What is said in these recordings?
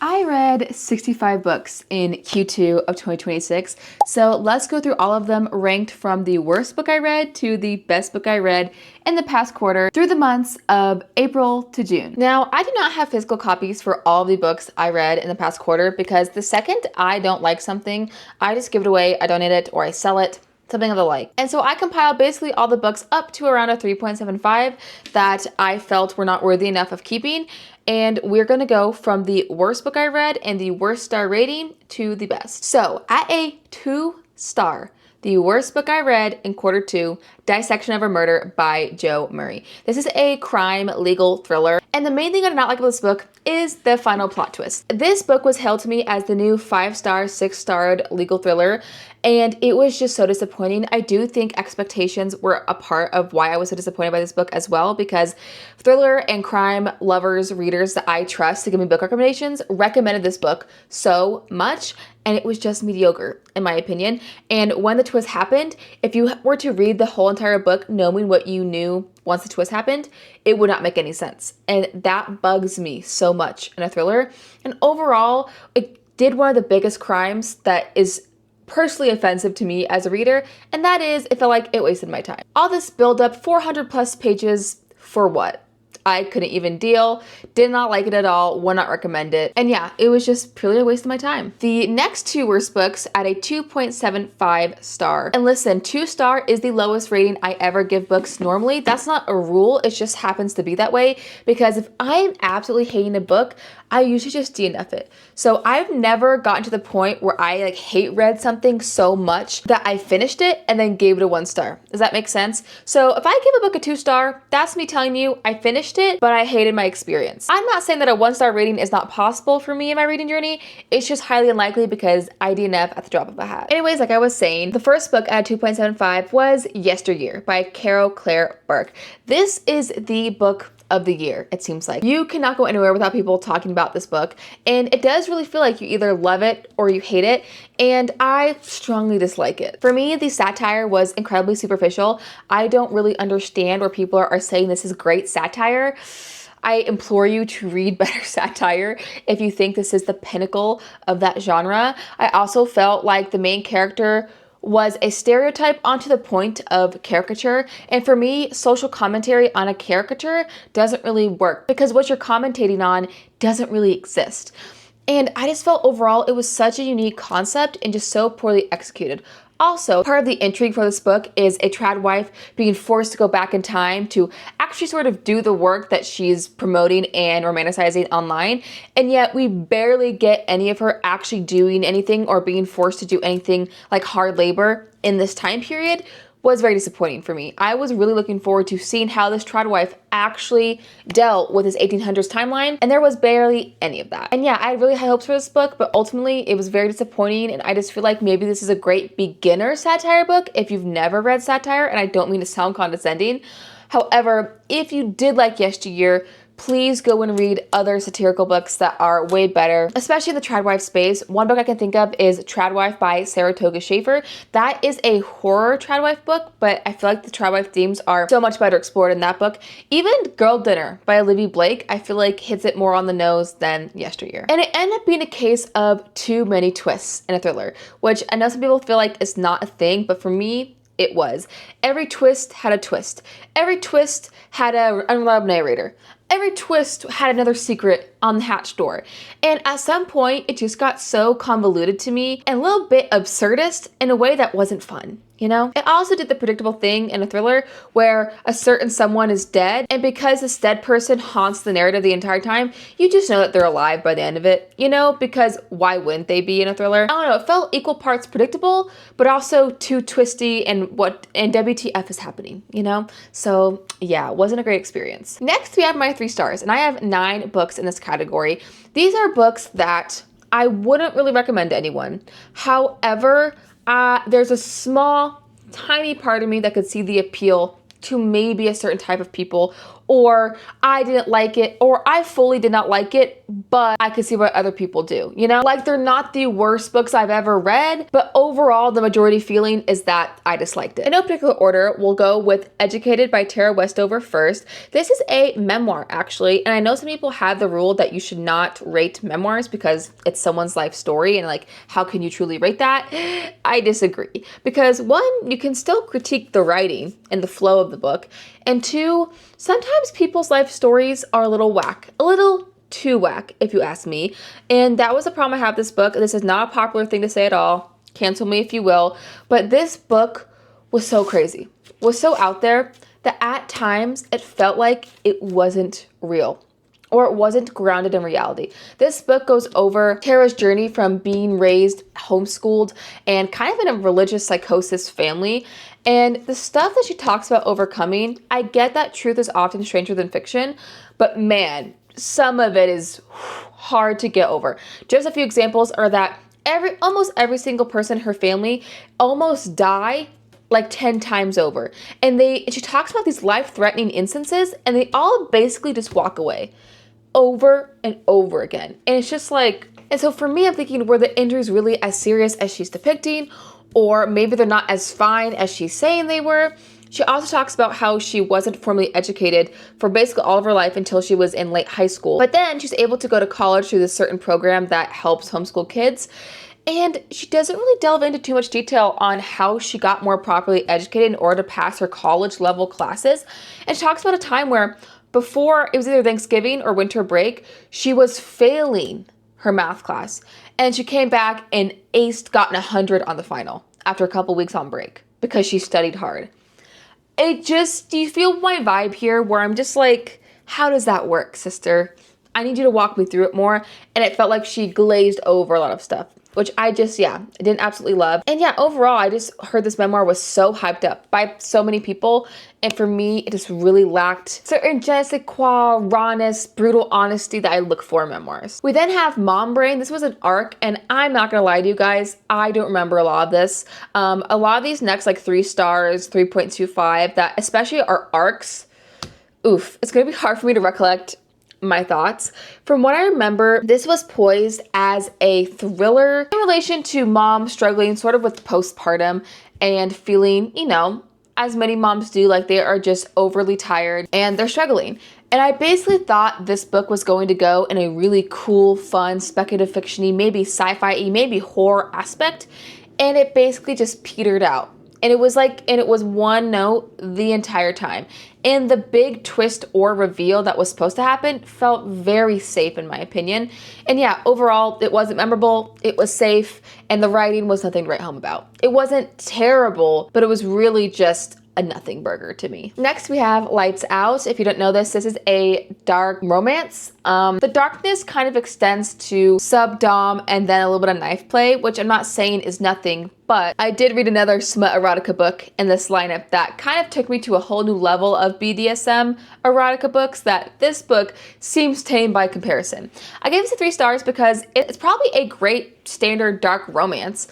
I read 65 books in Q2 of 2026, so let's go through all of them ranked from the worst book I read to the best book I read in the past quarter through the months of April to June. Now, I do not have physical copies for all of the books I read in the past quarter because the second I don't like something, I just give it away, I donate it, or I sell it. Something of the like. And so I compiled basically all the books up to around a 3.75 that I felt were not worthy enough of keeping. And we're gonna go from the worst book I read and the worst star rating to the best. So at a 2-star, the worst book I read in quarter 2, Dissection of a Murder by Joe Murray. This is a crime legal thriller. And the main thing I did not like about this book is the final plot twist. This book was hailed to me as the new 5-star, 6-starred legal thriller, and it was just so disappointing. I do think expectations were a part of why I was so disappointed by this book as well, because thriller and crime lovers, readers that I trust to give me book recommendations recommended this book so much, and it was just mediocre in my opinion. And when the twist happened, if you were to read the whole entire book knowing what you knew once the twist happened, it would not make any sense. And that bugs me so much in a thriller. And overall, it did one of the biggest crimes that is personally offensive to me as a reader, and that is it felt like it wasted my time. All this build up, 400 plus pages for what? I couldn't even deal, did not like it at all, would not recommend it. And yeah, it was just purely a waste of my time. The next 2 worst books at a 2.75 star. And listen, 2-star is the lowest rating I ever give books normally. That's not a rule, it just happens to be that way, because if I'm absolutely hating a book, I usually just DNF it. So I've never gotten to the point where I hate read something so much that I finished it and then gave it a 1 star. Does that make sense? So if I give a book a 2-star, that's me telling you I finished it, but I hated my experience. I'm not saying that a 1-star rating is not possible for me in my reading journey. It's just highly unlikely because I DNF at the drop of a hat. Anyways, like I was saying, the first book at 2.75 was Yesteryear by Carol Claire Burke. This is the book of the year, it seems like. You cannot go anywhere without people talking about this book, and it does really feel like you either love it or you hate it, and I strongly dislike it. For me, the satire was incredibly superficial. I don't really understand where people are saying this is great satire. I implore you to read better satire if you think this is the pinnacle of that genre. I also felt like the main character was a stereotype onto the point of caricature. And for me, social commentary on a caricature doesn't really work because what you're commentating on doesn't really exist. And I just felt overall it was such a unique concept and just so poorly executed. Also, part of the intrigue for this book is a trad wife being forced to go back in time to actually sort of do the work that she's promoting and romanticizing online, and yet we barely get any of her actually doing anything or being forced to do anything like hard labor in this time period. Was very disappointing for me. I was really looking forward to seeing how this trad wife actually dealt with this 1800s timeline, and there was barely any of that. And yeah, I had really high hopes for this book, but ultimately it was very disappointing, and I just feel like maybe this is a great beginner satire book if you've never read satire, and I don't mean to sound condescending. However, if you did like Yesteryear, please go and read other satirical books that are way better, especially in the tradwife space. One book I can think of is Tradwife by Saratoga Schaefer. That is a horror tradwife book, but I feel like the tradwife themes are so much better explored in that book. Even Girl Dinner by Olivia Blake, I feel like hits it more on the nose than Yesteryear. And it ended up being a case of too many twists in a thriller, which I know some people feel like is not a thing, but for me, it was. Every twist had a twist. Every twist had an unreliable narrator. Every twist had another secret on the hatch door. And at some point, it just got so convoluted to me and a little bit absurdist in a way that wasn't fun. You know? It also did the predictable thing in a thriller where a certain someone is dead, and because this dead person haunts the narrative the entire time, you just know that they're alive by the end of it, you know? Because why wouldn't they be in a thriller? I don't know, it felt equal parts predictable, but also too twisty and WTF is happening, you know? So yeah, it wasn't a great experience. Next, we have my 3 stars, and I have 9 books in this category. These are books that I wouldn't really recommend to anyone. However, there's a small, tiny part of me that could see the appeal to maybe a certain type of people or I didn't like it, or I fully did not like it, but I could see what other people do, you know? Like, they're not the worst books I've ever read, but overall, the majority feeling is that I disliked it. In no particular order, we'll go with Educated by Tara Westover first. This is a memoir, actually, and I know some people have the rule that you should not rate memoirs because it's someone's life story, and like, how can you truly rate that? I disagree, because one, you can still critique the writing and the flow of the book, and two, sometimes people's life stories are a little whack, a little too whack, if you ask me. And that was the problem I have with this book. This is not a popular thing to say at all. Cancel me if you will. But this book was so crazy, was so out there that at times it felt like it wasn't real, or it wasn't grounded in reality. This book goes over Tara's journey from being raised homeschooled and kind of in a religious psychosis family. And the stuff that she talks about overcoming, I get that truth is often stranger than fiction, but man, some of it is hard to get over. Just a few examples are that almost every single person in her family almost die like 10 times over. And she talks about these life-threatening instances, and they all basically just walk away over and over again. And it's just like, and so for me, I'm thinking, were the injuries really as serious as she's depicting? Or maybe they're not as fine as she's saying they were. She also talks about how she wasn't formally educated for basically all of her life until she was in late high school. But then she's able to go to college through this certain program that helps homeschool kids. And she doesn't really delve into too much detail on how she got more properly educated in order to pass her college level classes. And she talks about a time where before it was either Thanksgiving or winter break, she was failing her math class. And she came back and gotten 100 on the final after a couple weeks on break because she studied hard. Do you feel my vibe here where I'm just like, how does that work, sister? I need you to walk me through it more. And it felt like she glazed over a lot of stuff, which I didn't absolutely love. And yeah, overall, I just heard this memoir was so hyped up by so many people. And for me, it just really lacked certain je ne sais quoi, rawness, brutal honesty that I look for in memoirs. We then have Mom Brain. This was an arc, and I'm not gonna lie to you guys, I don't remember a lot of this. A lot of these next like 3 stars, 3.25, that especially are arcs, oof, it's gonna be hard for me to recollect my thoughts. From what I remember, this was poised as a thriller in relation to mom struggling sort of with postpartum and feeling, you know, as many moms do, like they are just overly tired and they're struggling. And I basically thought this book was going to go in a really cool, fun, speculative fiction-y, maybe sci-fi-y, maybe horror aspect, and it basically just petered out. And it was one note the entire time. And the big twist or reveal that was supposed to happen felt very safe in my opinion. And yeah, overall, it wasn't memorable, it was safe, and the writing was nothing to write home about. It wasn't terrible, but it was really just a nothing burger to me. Next we have Lights Out. If you don't know this is a dark romance. The darkness kind of extends to sub-dom and then a little bit of knife play, which I'm not saying is nothing, but I did read another smut erotica book in this lineup that kind of took me to a whole new level of BDSM erotica books that this book seems tame by comparison. I gave this 3 stars because it's probably a great standard dark romance.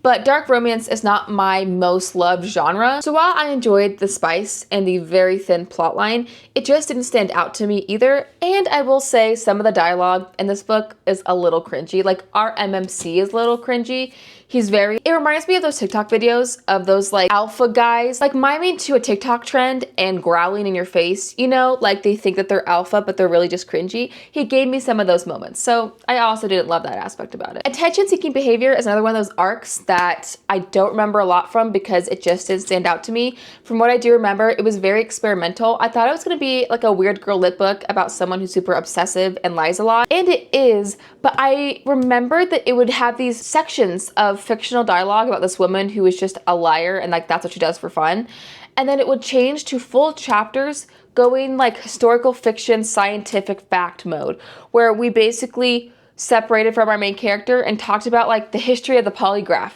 But dark romance is not my most loved genre. So while I enjoyed the spice and the very thin plotline, it just didn't stand out to me either. And I will say some of the dialogue in this book is a little cringy. Like our MMC is a little cringy. It reminds me of those TikTok videos of those like alpha guys, like miming to a TikTok trend and growling in your face, you know, like they think that they're alpha, but they're really just cringy. He gave me some of those moments. So I also didn't love that aspect about it. Attention-seeking behavior is another one of those arcs that I don't remember a lot from because it just didn't stand out to me. From what I do remember, it was very experimental. I thought it was gonna be like a weird girl lit book about someone who's super obsessive and lies a lot. And it is, but I remembered that it would have these sections of fictional dialogue about this woman who is just a liar and like that's what she does for fun. And then it would change to full chapters going like historical fiction, scientific fact mode, where we basically separated from our main character and talked about like the history of the polygraph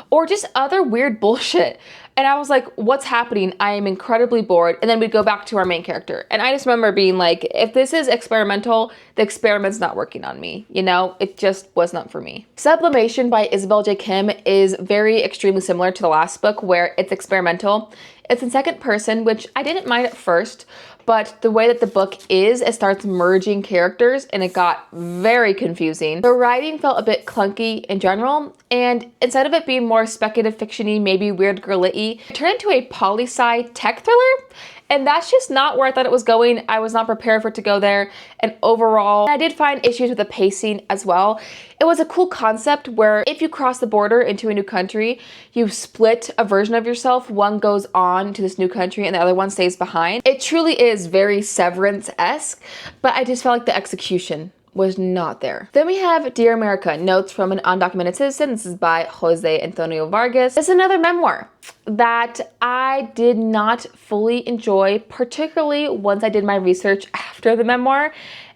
or just other weird bullshit. And I was like, what's happening? I am incredibly bored. And then we'd go back to our main character. And I just remember being like, if this is experimental, the experiment's not working on me. You know, it just was not for me. Sublimation by Isabel J. Kim is very extremely similar to the last book where it's experimental. It's in second person, which I didn't mind at first, but the way that the book is, it starts merging characters and it got very confusing. The writing felt a bit clunky in general, and instead of it being more speculative fiction-y, maybe weird girl-y, it turned into a poli-sci tech thriller. And that's just not where I thought it was going. I was not prepared for it to go there. And overall, I did find issues with the pacing as well. It was a cool concept where if you cross the border into a new country, you split a version of yourself. One goes on to this new country and the other one stays behind. It truly is very Severance-esque, but I just felt like the execution was not there. Then we have Dear America, Notes from an Undocumented Citizen. This is by Jose Antonio Vargas. It's another memoir that I did not fully enjoy, particularly once I did my research after the memoir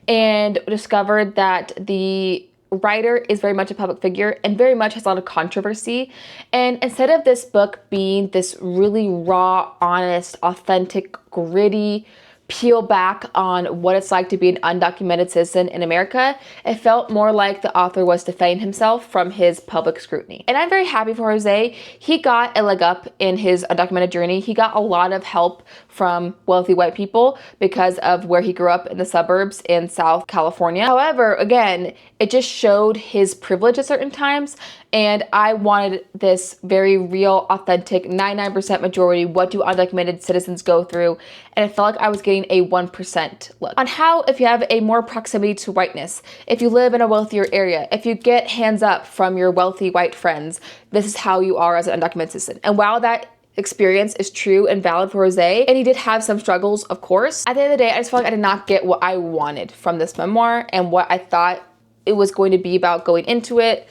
and discovered that the writer is very much a public figure and very much has a lot of controversy. And instead of this book being this really raw, honest, authentic, gritty, peel back on what it's like to be an undocumented citizen in America, it felt more like the author was defending himself from his public scrutiny. And I'm very happy for Jose. He got a leg up in his undocumented journey. He got a lot of help from wealthy white people because of where he grew up in the suburbs in South California. However, again, it just showed his privilege at certain times, and I wanted this very real, authentic, 99% majority, what do undocumented citizens go through, and it felt like I was getting a 1% look on how, if you have a more proximity to whiteness, if you live in a wealthier area, if you get hands up from your wealthy white friends, this is how you are as an undocumented citizen. And while that experience is true and valid for Jose, and he did have some struggles, of course, at the end of the day, I just felt like I did not get what I wanted from this memoir and what I thought it was going to be about going into it.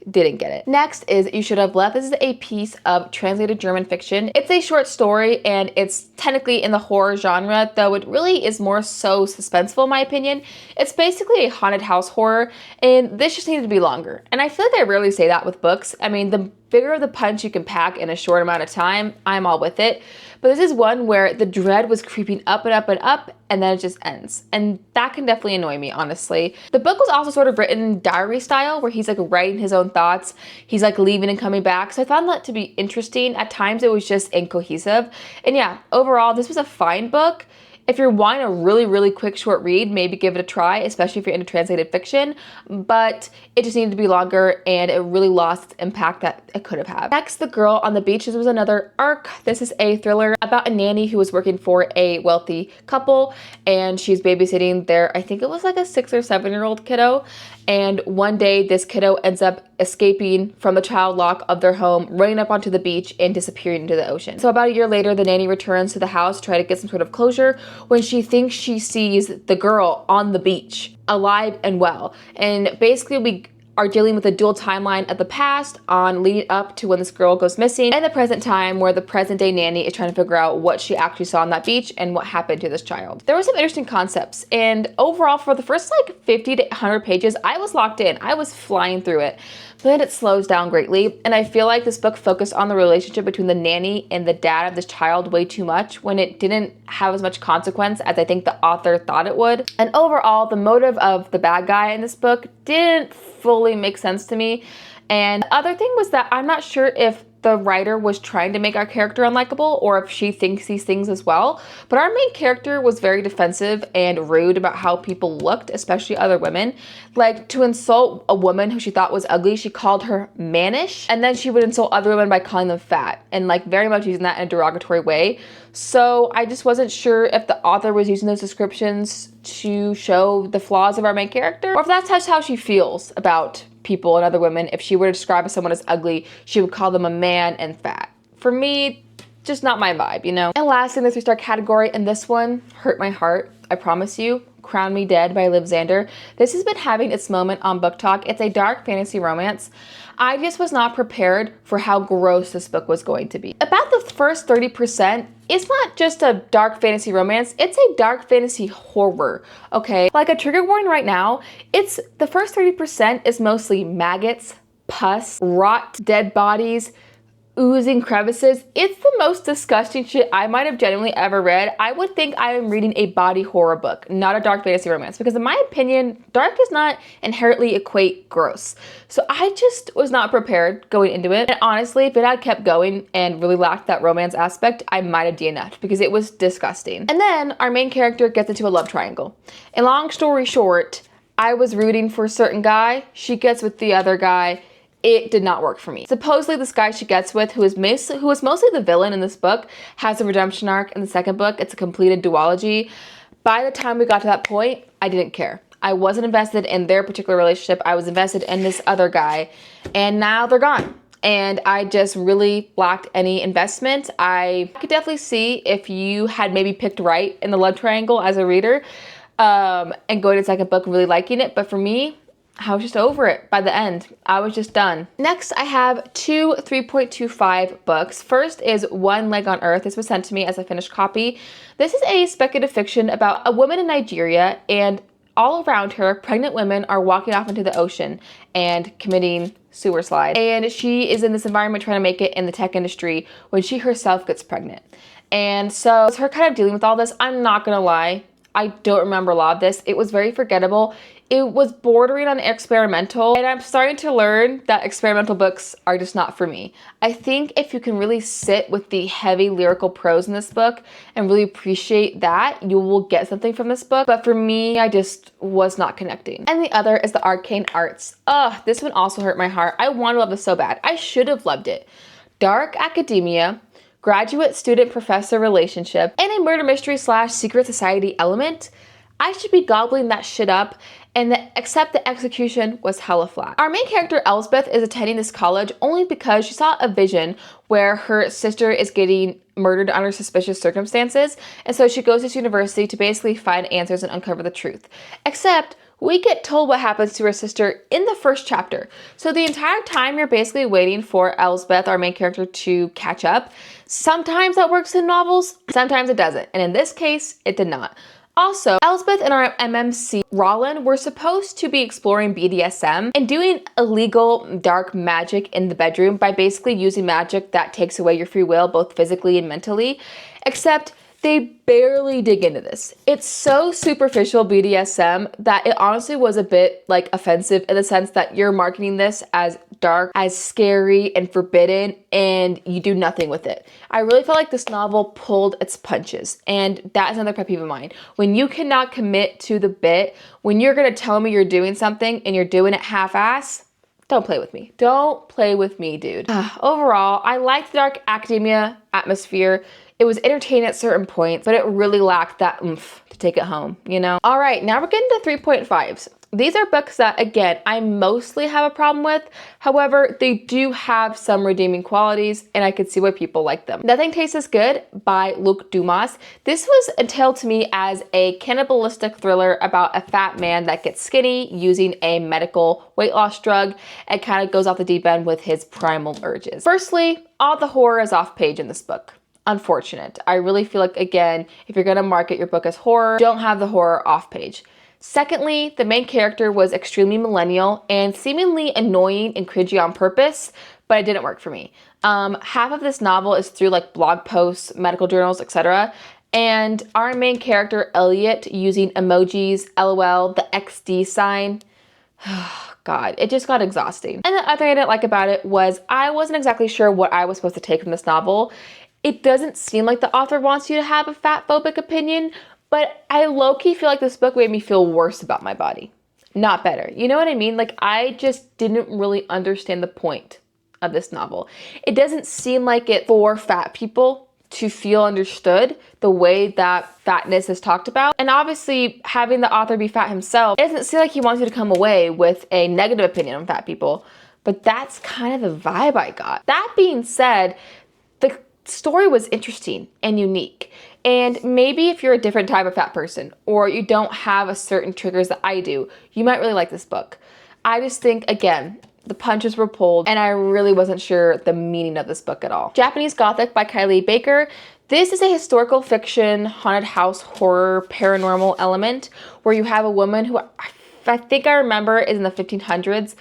Didn't get it. Next is You Should Have Left. This is a piece of translated German fiction. It's a short story and it's technically in the horror genre, though it really is more so suspenseful in my opinion. It's basically a haunted house horror, and this just needed to be longer. And I feel like I rarely say that with books. I mean, the bigger the punch you can pack in a short amount of time, I'm all with it. But this is one where the dread was creeping up and up and up, and then it just ends. And that can definitely annoy me, honestly. The book was also sort of written in diary style, where he's like writing his own thoughts. He's like leaving and coming back. So I found that to be interesting. At times it was just incohesive. And yeah, overall, this was a fine book. If you're wanting a really, really quick short read, maybe give it a try, especially if you're into translated fiction, but it just needed to be longer and it really lost its impact that it could have had. Next, The Girl on the Beach. This was another arc. This is a thriller about a nanny who was working for a wealthy couple and she's babysitting their, I think it was like a 6 or 7-year-old kiddo. And one day this kiddo ends up escaping from the child lock of their home, running up onto the beach and disappearing into the ocean. So about a year later, the nanny returns to the house to try to get some sort of closure when she thinks she sees the girl on the beach, alive and well. And basically we are dealing with a dual timeline of the past on leading up to when this girl goes missing and the present time where the present day nanny is trying to figure out what she actually saw on that beach and what happened to this child. There were some interesting concepts, and overall for the first like 50 to 100 pages, I was locked in. I was flying through it. But then it slows down greatly, and I feel like this book focused on the relationship between the nanny and the dad of this child way too much when it didn't have as much consequence as I think the author thought it would. And overall, the motive of the bad guy in this book didn't fully make sense to me. And the other thing was that I'm not sure if the writer was trying to make our character unlikable or if she thinks these things as well. But our main character was very defensive and rude about how people looked, especially other women. Like, to insult a woman who she thought was ugly, she called her mannish, and then she would insult other women by calling them fat, and like very much using that in a derogatory way. So I just wasn't sure if the author was using those descriptions to show the flaws of our main character, or if that's just how she feels about people and other women. If she were to describe someone as ugly, she would call them a man and fat. For me, just not my vibe, you know? And last in the 3-star category, and this one hurt my heart, I promise you, Crown Me Dead by Liv Zander. This has been having its moment on Book Talk. It's a dark fantasy romance. I just was not prepared for how gross this book was going to be. About the first 30%, it's not just a dark fantasy romance, it's a dark fantasy horror, okay? Like a trigger warning right now, it's the first 30% is mostly maggots, pus, rot, dead bodies, oozing crevices. It's the most disgusting shit I might have genuinely ever read. I would think I am reading a body horror book, not a dark fantasy romance, because in my opinion, dark does not inherently equate gross. So I just was not prepared going into it. And honestly, if it had kept going and really lacked that romance aspect, I might have DNF'd because it was disgusting. And then our main character gets into a love triangle. And long story short, I was rooting for a certain guy, she gets with the other guy. It did not work for me. Supposedly this guy she gets with, who is mostly the villain in this book, has a redemption arc in the second book. It's a completed duology. By the time we got to that point, I didn't care. I wasn't invested in their particular relationship. I was invested in this other guy, and now they're gone. And I just really lacked any investment. I could definitely see if you had maybe picked right in the love triangle as a reader, and going to the second book really liking it. But for me, I was just over it by the end. I was just done. Next, I have two 3.25 books. First is One Leg on Earth. This was sent to me as a finished copy. This is a speculative fiction about a woman in Nigeria, and all around her, pregnant women are walking off into the ocean and committing sewer slide. And she is in this environment trying to make it in the tech industry when she herself gets pregnant. And so it's her kind of dealing with all this. I'm not gonna lie, I don't remember a lot of this. It was very forgettable. It was bordering on experimental, and I'm starting to learn that experimental books are just not for me. I think if you can really sit with the heavy lyrical prose in this book and really appreciate that, you will get something from this book. But for me, I just was not connecting. And the other is The Arcane Arts. Ugh, this one also hurt my heart. I want to love this so bad. I should have loved it. Dark academia, graduate student professor relationship, and a murder mystery / secret society element. I should be gobbling that shit up, except the execution was hella flat. Our main character, Elsbeth, is attending this college only because she saw a vision where her sister is getting murdered under suspicious circumstances, and so she goes to this university to basically find answers and uncover the truth. Except we get told what happens to her sister in the first chapter. So the entire time you're basically waiting for Elsbeth, our main character, to catch up. Sometimes that works in novels, sometimes it doesn't. And in this case, it did not. Also, Elsbeth and our MMC, Roland, were supposed to be exploring BDSM and doing illegal dark magic in the bedroom by basically using magic that takes away your free will, both physically and mentally, except they barely dig into this. It's so superficial BDSM that it honestly was a bit like offensive in the sense that you're marketing this as dark, as scary and forbidden, and you do nothing with it. I really felt like this novel pulled its punches, and that is another pet peeve of mine. When you cannot commit to the bit, when you're gonna tell me you're doing something and you're doing it half-ass, don't play with me. Don't play with me, dude. Overall, I liked the dark academia atmosphere. It was entertaining at certain points, but it really lacked that oomph to take it home, you know? All right, now we're getting to 3.5s. These are books that, again, I mostly have a problem with. However, they do have some redeeming qualities, and I could see why people like them. Nothing Tastes as Good by Luc Dumas. This was unveiled to me as a cannibalistic thriller about a fat man that gets skinny using a medical weight loss drug and kind of goes off the deep end with his primal urges. Firstly, all the horror is off page in this book. Unfortunate. I really feel like, again, if you're gonna market your book as horror, don't have the horror off page. Secondly, the main character was extremely millennial and seemingly annoying and cringy on purpose, but it didn't work for me. Half of this novel is through like blog posts, medical journals, etc. And our main character, Elliot, using emojis, LOL, the XD sign. God, it just got exhausting. And the other thing I didn't like about it was I wasn't exactly sure what I was supposed to take from this novel. It doesn't seem like the author wants you to have a fat phobic opinion, but I low-key feel like this book made me feel worse about my body, not better. You know what I mean? Like, I just didn't really understand the point of this novel. It doesn't seem like it for fat people to feel understood the way that fatness is talked about. And obviously, having the author be fat himself, it doesn't seem like he wants you to come away with a negative opinion on fat people, but that's kind of the vibe I got. That being said, the story was interesting and unique. And maybe if you're a different type of fat person or you don't have a certain triggers that I do, you might really like this book. I just think, again, the punches were pulled and I really wasn't sure the meaning of this book at all. Japanese Gothic by Kylie Baker. This is a historical fiction, haunted house horror, paranormal element where you have a woman who I I think I remember is in the 1500s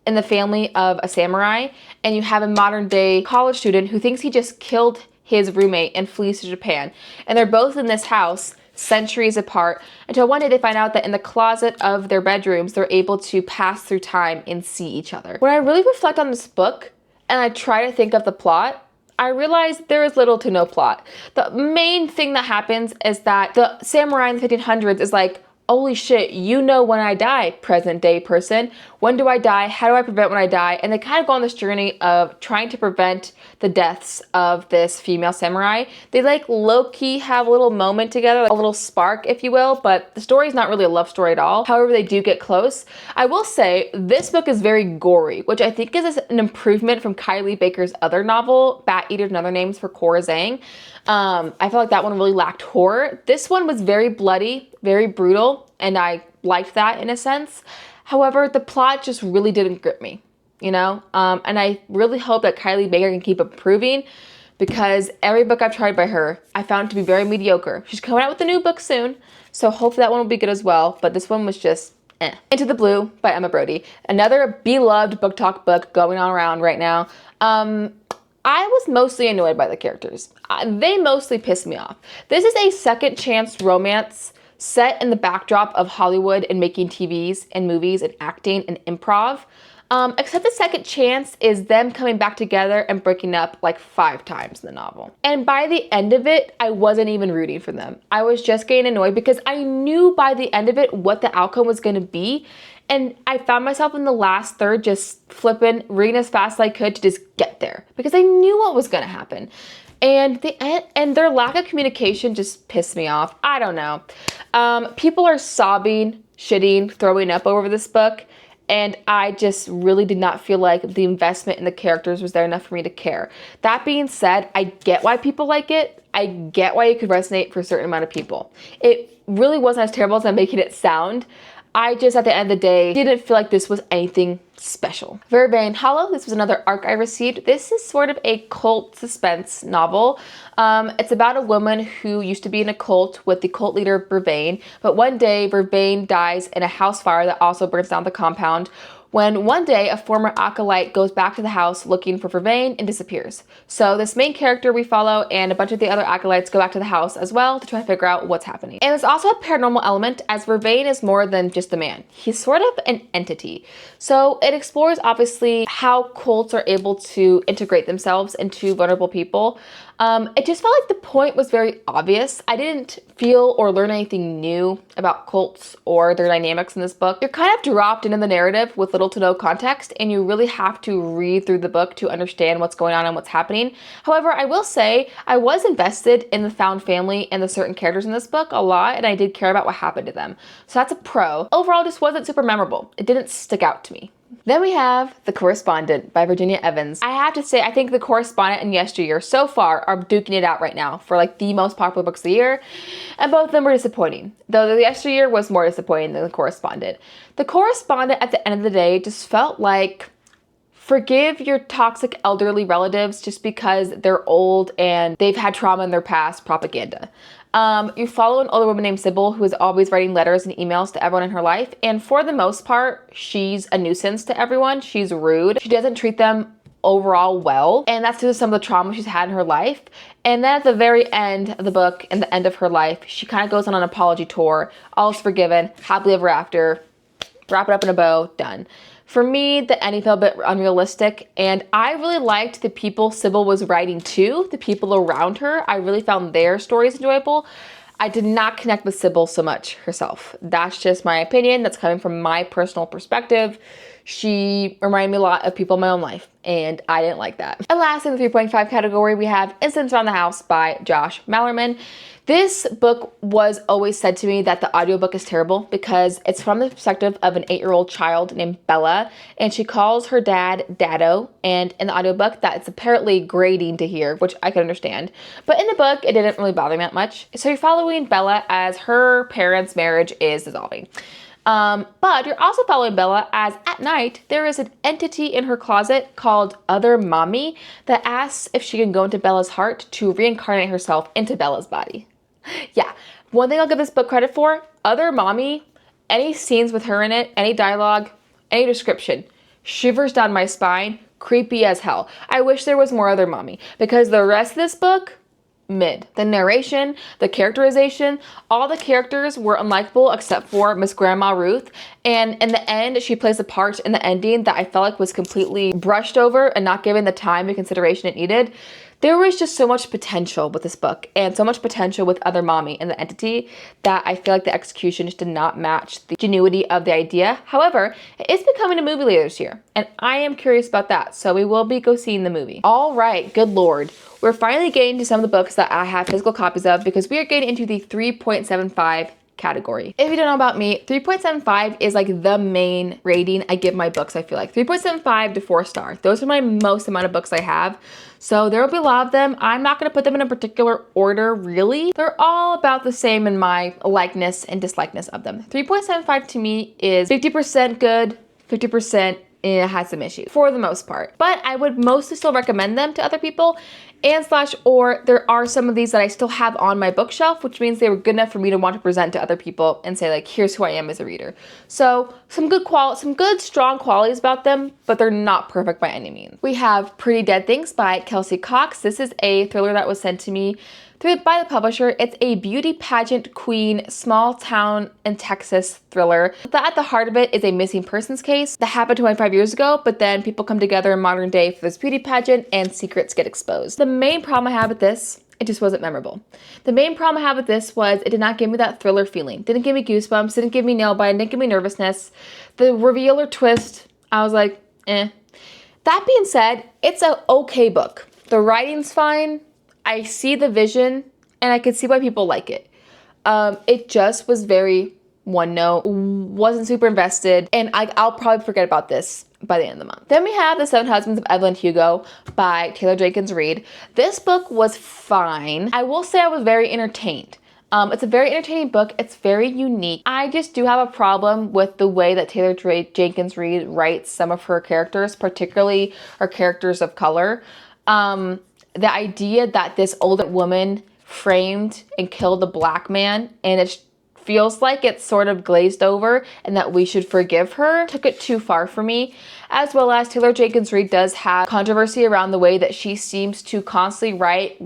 in the family of a samurai, and you have a modern day college student who thinks he just killed his roommate and flees to Japan. And they're both in this house centuries apart until one day they find out that in the closet of their bedrooms, they're able to pass through time and see each other. When I really reflect on this book and I try to think of the plot, I realize there is little to no plot. The main thing that happens is that the samurai in the 1500s is like, holy shit, you know when I die, present day person. When do I die? How do I prevent when I die? And they kind of go on this journey of trying to prevent the deaths of this female samurai. They like low-key have a little moment together, like a little spark, if you will, but the story is not really a love story at all. However, they do get close. I will say this book is very gory, which I think is an improvement from Kylie Baker's other novel, Bat Eaters and Other Names for Cora Zhang. I feel like that one really lacked horror. This one was very bloody, very brutal, and I liked that in a sense. However, the plot just really didn't grip me, you know? And I really hope that Kylie Baker can keep improving, because every book I've tried by her, I found to be very mediocre. She's coming out with a new book soon, so hopefully that one will be good as well, but this one was just eh. Into the Blue by Emma Brody. Another beloved book talk book going on around right now. I was mostly annoyed by the characters. They mostly pissed me off. This is a second chance romance set in the backdrop of Hollywood and making TVs and movies and acting and improv. Except the second chance is them coming back together and breaking up like 5 times in the novel. And by the end of it, I wasn't even rooting for them. I was just getting annoyed because I knew by the end of it what the outcome was going to be. And I found myself in the last third just flipping, reading as fast as I could to just get there because I knew what was going to happen. And their lack of communication just pissed me off. I don't know. People are sobbing, shitting, throwing up over this book. And I just really did not feel like the investment in the characters was there enough for me to care. That being said, I get why people like it. I get why it could resonate for a certain amount of people. It really wasn't as terrible as I'm making it sound. I just, at the end of the day, didn't feel like this was anything special. Vervain Hollow, this was another arc I received. This is sort of a cult suspense novel. It's about a woman who used to be in a cult with the cult leader Vervain, but one day Vervain dies in a house fire that also burns down the compound, when one day a former acolyte goes back to the house looking for Vervain and disappears. So this main character we follow and a bunch of the other acolytes go back to the house as well to try to figure out what's happening. And there's also a paranormal element, as Vervain is more than just a man. He's sort of an entity. So it explores obviously how cults are able to integrate themselves into vulnerable people. It just felt like the point was very obvious. I didn't feel or learn anything new about cults or their dynamics in this book. You're kind of dropped into the narrative with little to no context, and you really have to read through the book to understand what's going on and what's happening. However, I will say I was invested in the found family and the certain characters in this book a lot, and I did care about what happened to them. So that's a pro. Overall, it just wasn't super memorable. It didn't stick out to me. Then we have The Correspondent by Virginia Evans. I have to say, I think The Correspondent and Yesteryear so far are duking it out right now for like the most popular books of the year, and both of them were disappointing. Though The Yesteryear was more disappointing than The Correspondent. The Correspondent at the end of the day just felt like forgive your toxic elderly relatives just because they're old and they've had trauma in their past propaganda. You follow an older woman named Sybil who is always writing letters and emails to everyone in her life, and for the most part, she's a nuisance to everyone. She's rude. She doesn't treat them overall well, and that's due to some of the trauma she's had in her life. And then at the very end of the book and the end of her life, she kind of goes on an apology tour. All is forgiven, happily ever after, wrap it up in a bow, done. For me, the ending felt a bit unrealistic, and I really liked the people Sybil was writing to, the people around her. I really found their stories enjoyable. I did not connect with Sybil so much herself. That's just my opinion. That's coming from my personal perspective. She reminded me a lot of people in my own life, and I didn't like that. And last in the 3.5 category, we have Incidents Around the House by Josh Malerman. This book was always said to me that the audiobook is terrible because it's from the perspective of an 8-year-old child named Bella, and she calls her dad Dado, and in the audiobook that it's apparently grating to hear, which I can understand. But in the book, it didn't really bother me that much. So you're following Bella as her parents' marriage is dissolving. But you're also following Bella as at night there is an entity in her closet called Other Mommy that asks if she can go into Bella's heart to reincarnate herself into Bella's body. Yeah, one thing I'll give this book credit for, Other Mommy any scenes with her in it, any dialogue, any description, shivers down my spine, creepy as hell. I wish there was more other mommy, because the rest of this book, mid. The narration, the characterization, all the characters were unlikable except for Miss Grandma Ruth. And in the end, she plays a part in the ending that I felt like was completely brushed over and not given the time and consideration it needed. There was just so much potential with this book and so much potential with other mommy and the entity that I feel like the execution just did not match the genuity of the idea. However, it is becoming a movie later this year, and I am curious about that, so we will be go seeing the movie. All right, good lord. We're finally getting to some of the books that I have physical copies of because we are getting into the 3.75 category. If you don't know about me, 3.75 is like the main rating I give my books, I feel like. 3.75 to 4 star. Those are my most amount of books I have. So there will be a lot of them. I'm not going to put them in a particular order, really. They're all about the same in my likeness and dislikeness of them. 3.75 to me is 50% good, 50% it has some issues for the most part. But I would mostly still recommend them to other people and or there are some of these that I still have on my bookshelf, which means they were good enough for me to want to present to other people and say like, here's who I am as a reader. So some good strong qualities about them, but they're not perfect by any means. We have Pretty Dead Things by Kelsey Cox. This is a thriller that was sent to me by the publisher. It's a beauty pageant queen, small town in Texas thriller. At the heart of it is a missing persons case that happened 25 years ago, but then people come together in modern day for this beauty pageant and secrets get exposed. The main problem I have with this, it just wasn't memorable. The main problem I have with this was it did not give me that thriller feeling. Didn't give me goosebumps, didn't give me nail bite, didn't give me nervousness. The reveal or twist, I was like, eh. That being said, it's an okay book. The writing's fine. I see the vision and I could see why people like it. It just was very one note, wasn't super invested, and I'll probably forget about this by the end of the month. Then we have The Seven Husbands of Evelyn Hugo by Taylor Jenkins Reid. This book was fine. I will say I was very entertained. It's a very entertaining book. It's very unique. I just do have a problem with the way that Taylor Jenkins Reid writes some of her characters, particularly her characters of color. The idea that this older woman framed and killed a black man, and it feels like it's sort of glazed over and that we should forgive her, took it too far for me. As well as Taylor Jenkins Reid does have controversy around the way that she seems to constantly write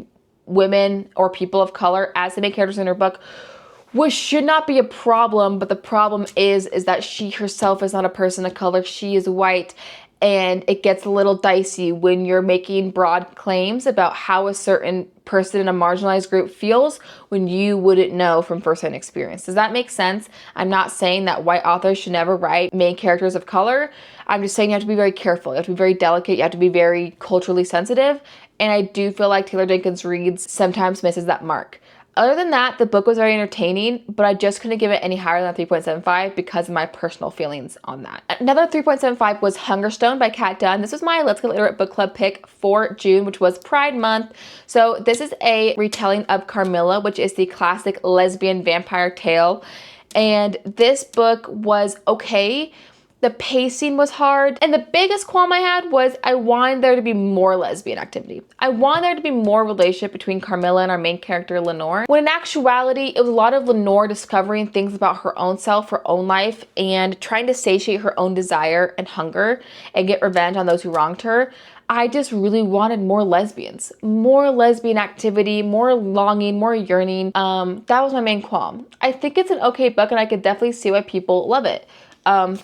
women or people of color as the main characters in her book, which should not be a problem, but the problem is that she herself is not a person of color. She is white. And it gets a little dicey when you're making broad claims about how a certain person in a marginalized group feels when you wouldn't know from first-hand experience. Does that make sense? I'm not saying that white authors should never write main characters of color. I'm just saying you have to be very careful. You have to be very delicate. You have to be very culturally sensitive. And I do feel like Taylor Jenkins Reid sometimes misses that mark. Other than that, the book was very entertaining, but I just couldn't give it any higher than 3.75 because of my personal feelings on that. Another 3.75 was Hungerstone by Kat Dunn. This was my Let's Get Literate book club pick for June, which was Pride Month. So this is a retelling of Carmilla, which is the classic lesbian vampire tale. And this book was okay. The pacing was hard, and the biggest qualm I had was I wanted there to be more lesbian activity. I wanted there to be more relationship between Carmilla and our main character, Lenore, when in actuality, it was a lot of Lenore discovering things about her own self, her own life, and trying to satiate her own desire and hunger and get revenge on those who wronged her. I just really wanted more lesbians, more lesbian activity, more longing, more yearning. That was my main qualm. I think it's an okay book, and I could definitely see why people love it.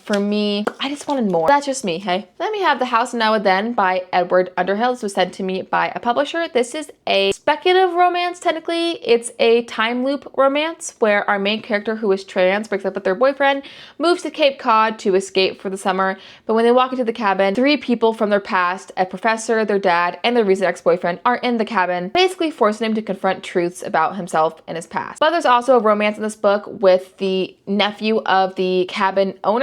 For me, I just wanted more. That's just me, hey? Then we have The House Now and Then by Edward Underhill. This was sent to me by a publisher. This is a speculative romance, technically. It's a time loop romance where our main character, who is trans, breaks up with their boyfriend, moves to Cape Cod to escape for the summer. But when they walk into the cabin, 3 people from their past, a professor, their dad, and their recent ex-boyfriend are in the cabin, basically forcing him to confront truths about himself and his past. But there's also a romance in this book with the nephew of the cabin owner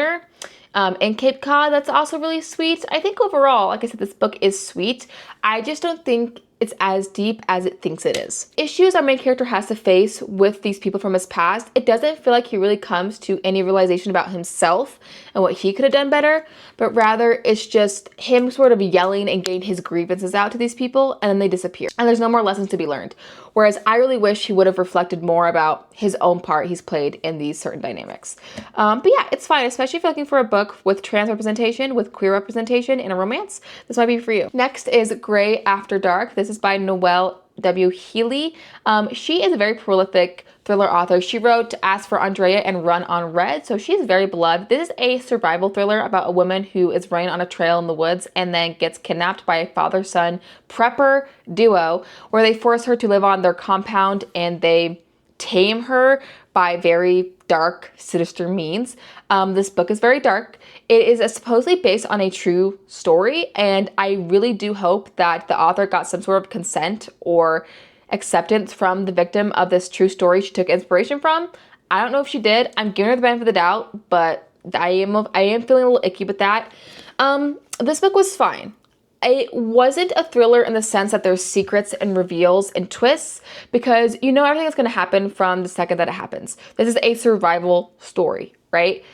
in Cape Cod that's also really sweet. I think overall, like I said, this book is sweet. I just don't think it's as deep as it thinks it is. Issues our main character has to face with these people from his past, it doesn't feel like he really comes to any realization about himself and what he could have done better, but rather it's just him sort of yelling and getting his grievances out to these people, and then they disappear. And there's no more lessons to be learned. Whereas I really wish he would have reflected more about his own part he's played in these certain dynamics. But yeah, it's fine, especially if you're looking for a book with trans representation, with queer representation in a romance. This might be for you. Next is Grey After Dark. This is by Noelle W. Healy. She is a very prolific thriller author. She wrote Ask for Andrea and Run on Red, so she's very beloved. This is a survival thriller about a woman who is running on a trail in the woods and then gets kidnapped by a father-son prepper duo where they force her to live on their compound and they tame her by very dark, sinister means. This book is very dark. It is supposedly based on a true story, and I really do hope that the author got some sort of consent or acceptance from the victim of this true story she took inspiration from. I don't know if she did. I'm giving her the benefit of the doubt, but I am feeling a little icky with that. This book was fine. It wasn't a thriller in the sense that there's secrets and reveals and twists, because you know everything that's going to happen from the second that it happens. This is a survival story, right?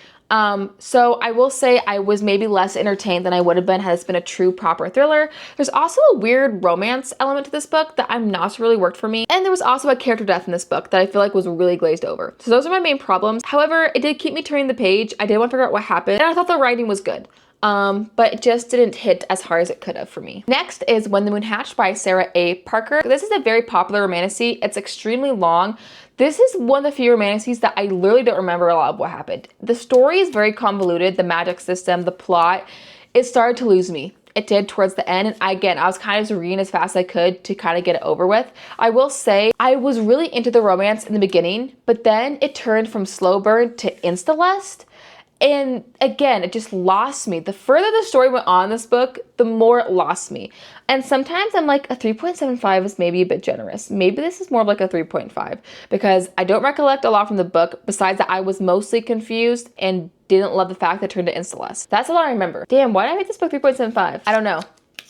So I will say I was maybe less entertained than I would have been had this been a true proper thriller. There's also a weird romance element to this book that I'm not really worked for me. And there was also a character death in this book that I feel like was really glazed over. So those are my main problems. However, it did keep me turning the page. I did want to figure out what happened, and I thought the writing was good. But it just didn't hit as hard as it could have for me. Next is When the Moon Hatched by Sarah A. Parker. This is a very popular romantasy. It's extremely long. This is one of the few romantasies that I literally don't remember a lot of what happened. The story is very convoluted, the magic system, the plot. It started to lose me. It did towards the end, and I was kind of just reading as fast as I could to kind of get it over with. I will say I was really into the romance in the beginning, but then it turned from slow burn to insta-lust. And again, it just lost me. The further the story went on in this book, the more it lost me. And sometimes I'm like, a 3.75 is maybe a bit generous. Maybe this is more like a 3.5 because I don't recollect a lot from the book besides that I was mostly confused and didn't love the fact that it turned to insta-lust. That's all I remember. Damn, why did I rate this book 3.75? I don't know.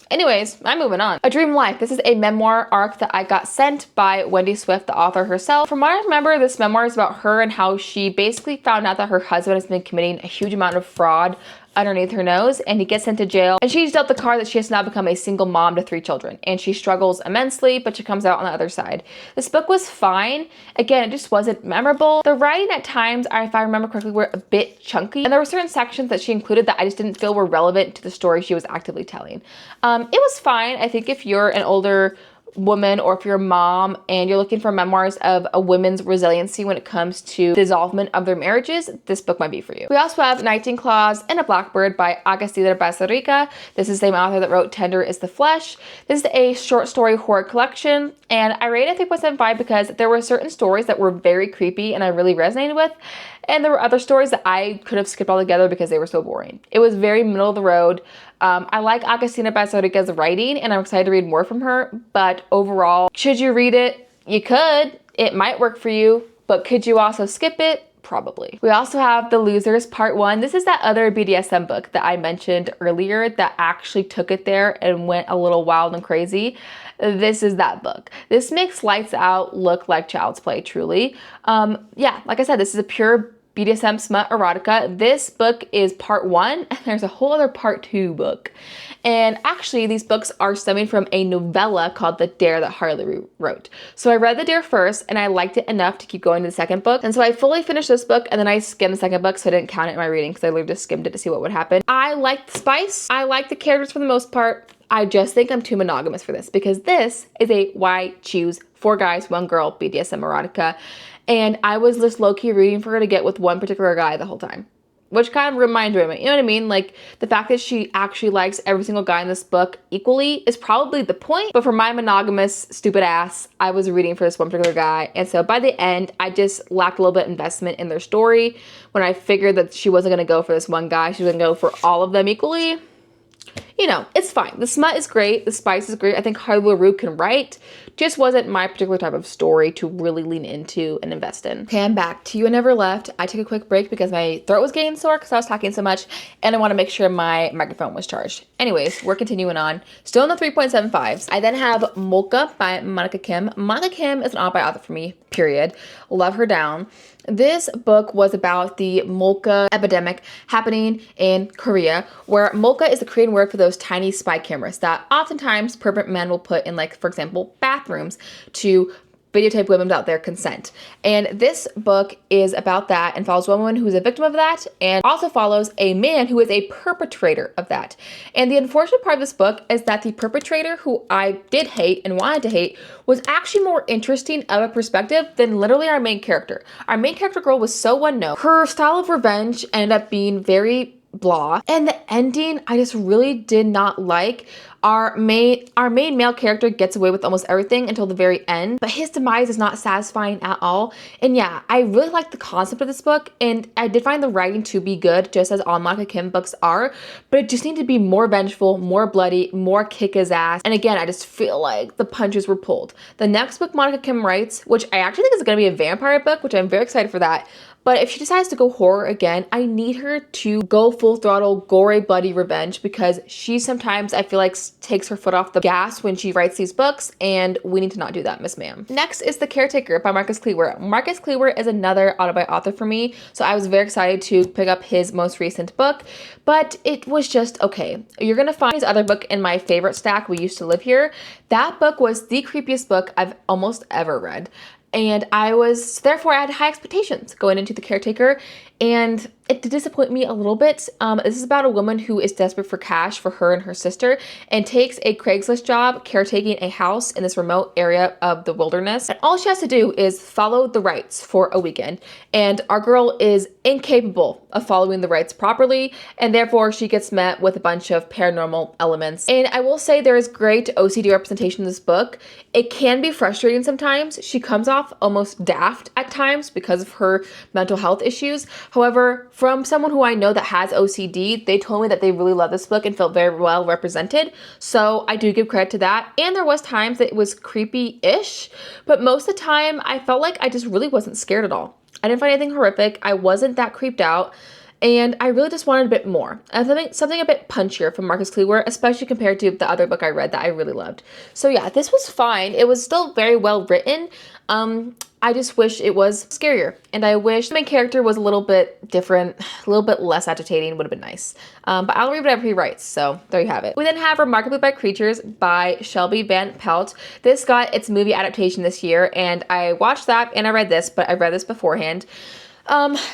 Anyways, I'm moving on. A Dream Life. This is a memoir arc that I got sent by Wendy Swift, the author herself. From what I remember, this memoir is about her and how she basically found out that her husband has been committing a huge amount of fraud underneath her nose, and he gets sent to jail, and she's dealt the card that she has now become a single mom to 3 children, and she struggles immensely, but she comes out on the other side. This book was fine. Again, it just wasn't memorable. The writing at times, if I remember correctly, were a bit chunky, and there were certain sections that she included that I just didn't feel were relevant to the story she was actively telling. It was fine. I think if you're an older woman or if you're a mom and you're looking for memoirs of a woman's resiliency when it comes to dissolvement of their marriages, this book might be for you. We also have Nightingale Claws and a Blackbird by Agustina Basarica. This is the same author that wrote Tender is the Flesh. This is a short story horror collection, and I rated it 3.75 because there were certain stories that were very creepy and I really resonated with, and there were other stories that I could have skipped altogether because they were so boring. It was very middle of the road. I like Agustina Basarica's writing and I'm excited to read more from her, but overall, should you read it? You could. It might work for you, but could you also skip it? Probably. We also have The Losers Part 1. This is that other BDSM book that I mentioned earlier that actually took it there and went a little wild and crazy. This is that book. This makes Lights Out look like child's play, truly. Yeah, like I said, this is a pure BDSM smut erotica. This book is part 1, and there's a whole other part 2 book. And actually, these books are stemming from a novella called The Dare that Harley wrote. So I read The Dare first, and I liked it enough to keep going to the second book. And so I fully finished this book, and then I skimmed the second book, so I didn't count it in my reading, because I literally just skimmed it to see what would happen. I liked the spice. I liked the characters for the most part. I just think I'm too monogamous for this, because this is a why choose 4 guys, 1 girl BDSM erotica. And I was just low-key rooting for her to get with one particular guy the whole time, which kind of ruined my enjoyment. You know what I mean? Like, the fact that she actually likes every single guy in this book equally is probably the point. But for my monogamous, stupid ass, I was rooting for this one particular guy. And so by the end, I just lacked a little bit of investment in their story. When I figured that she wasn't going to go for this one guy, she was going to go for all of them equally. you know, it's fine. The smut is great. The spice is great. I think Harley Rue can write. Just wasn't my particular type of story to really lean into and invest in. Okay, I'm back. To You and Never Left. I took a quick break because my throat was getting sore because I was talking so much, and I want to make sure my microphone was charged. Anyways, we're continuing on. Still in the 3.75s. I then have Molka by Monica Kim. Monica Kim is an author for me, period. Love her down. This book was about the Molka epidemic happening in Korea, where Molka is the Korean word for those tiny spy cameras that oftentimes pervert men will put in, like, for example, bathrooms to videotape women without their consent. And this book is about that and follows one woman who is a victim of that and also follows a man who is a perpetrator of that. And the unfortunate part of this book is that the perpetrator, who I did hate and wanted to hate, was actually more interesting of a perspective than literally our main character. Our main character girl was so one note. Her style of revenge ended up being very blah, and the ending I just really did not like. Our main male character gets away with almost everything until the very end, but his demise is not satisfying at all. And yeah, I really like the concept of this book, and I did find the writing to be good, just as all Monica Kim books are, but it just needed to be more vengeful, more bloody, more kick his ass. And again, I just feel like the punches were pulled. The next book Monica Kim writes, which I actually think is going to be a vampire book, which I'm very excited for that. But if she decides to go horror again, I need her to go full throttle, gory, bloody revenge, because she sometimes, I feel like, takes her foot off the gas when she writes these books, and we need to not do that, Miss Ma'am. Next is The Caretaker by Marcus Klewer. Marcus Klewer is another autobiography author for me, so I was very excited to pick up his most recent book, but it was just okay. You're gonna find his other book in my favorite stack, We Used to Live Here. That book was the creepiest book I've almost ever read. And therefore I had high expectations going into The Caretaker, and it did disappoint me a little bit. This is about a woman who is desperate for cash for her and her sister and takes a Craigslist job caretaking a house in this remote area of the wilderness. And all she has to do is follow the rites for a weekend. And our girl is incapable of following the rites properly, and therefore she gets met with a bunch of paranormal elements. And I will say there is great OCD representation in this book. It can be frustrating sometimes. She comes off almost daft at times because of her mental health issues. However, from someone who I know that has OCD, they told me that they really loved this book and felt very well represented. So I do give credit to that. And there was times that it was creepy-ish, but most of the time I felt like I just really wasn't scared at all. I didn't find anything horrific. I wasn't that creeped out. And I really just wanted a bit more. Something a bit punchier from Marcus Klewer, especially compared to the other book I read that I really loved. So yeah, this was fine. It was still very well written. I just wish it was scarier, and I wish the main character was a little bit different, a little bit less agitating. Would have been nice. But I'll read whatever he writes, so there you have it. We then have Remarkably Bad Creatures by Shelby Van Pelt. This got its movie adaptation this year, and I watched that and I read this, but I read this beforehand.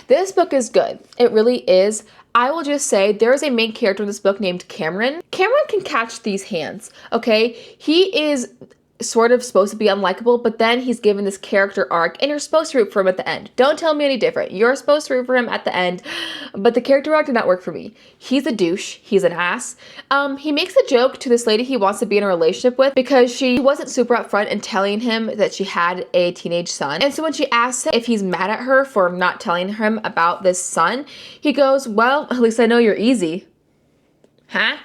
This book is good. It really is. I will just say there is a main character in this book named Cameron. Cameron can catch these hands, okay? He is sort of supposed to be unlikable, but then he's given this character arc, and you're supposed to root for him at the end. Don't tell me any different. You're supposed to root for him at the end, but the character arc did not work for me. He's a douche. He's an ass. He makes a joke to this lady he wants to be in a relationship with because she wasn't super upfront in telling him that she had a teenage son. And so when she asks him if he's mad at her for not telling him about this son, he goes, well, at least I know you're easy. Huh?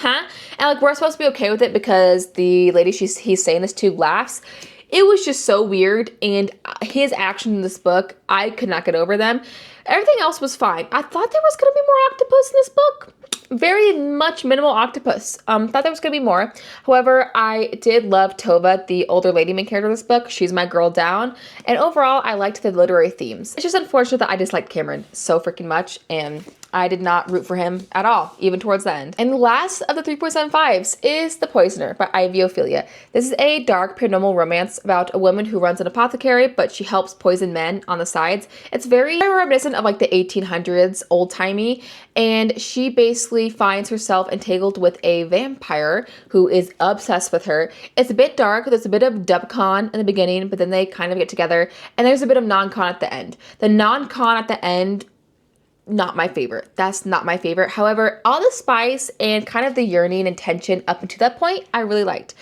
And like, we're supposed to be okay with it because the lady he's saying this to laughs. It was just so weird, and his actions in this book, I could not get over them. Everything else was fine. I thought there was going to be more octopus in this book. Very much minimal octopus. Thought there was going to be more. However, I did love Tova, the older lady main character of this book. She's my girl down. And overall, I liked the literary themes. It's just unfortunate that I disliked Cameron so freaking much, and I did not root for him at all, even towards the end. And the last of the 3.75s is The Poisoner by Ivy Ophelia. This is a dark paranormal romance about a woman who runs an apothecary, but she helps poison men on the sides. It's very reminiscent of like the 1800s, old-timey, and she basically finds herself entangled with a vampire who is obsessed with her. It's a bit dark. There's a bit of dub-con in the beginning, but then they kind of get together, and there's a bit of non-con at the end. The non-con at the end, not my favorite. That's not my favorite. However, all the spice and kind of the yearning and tension up until that point, I really liked.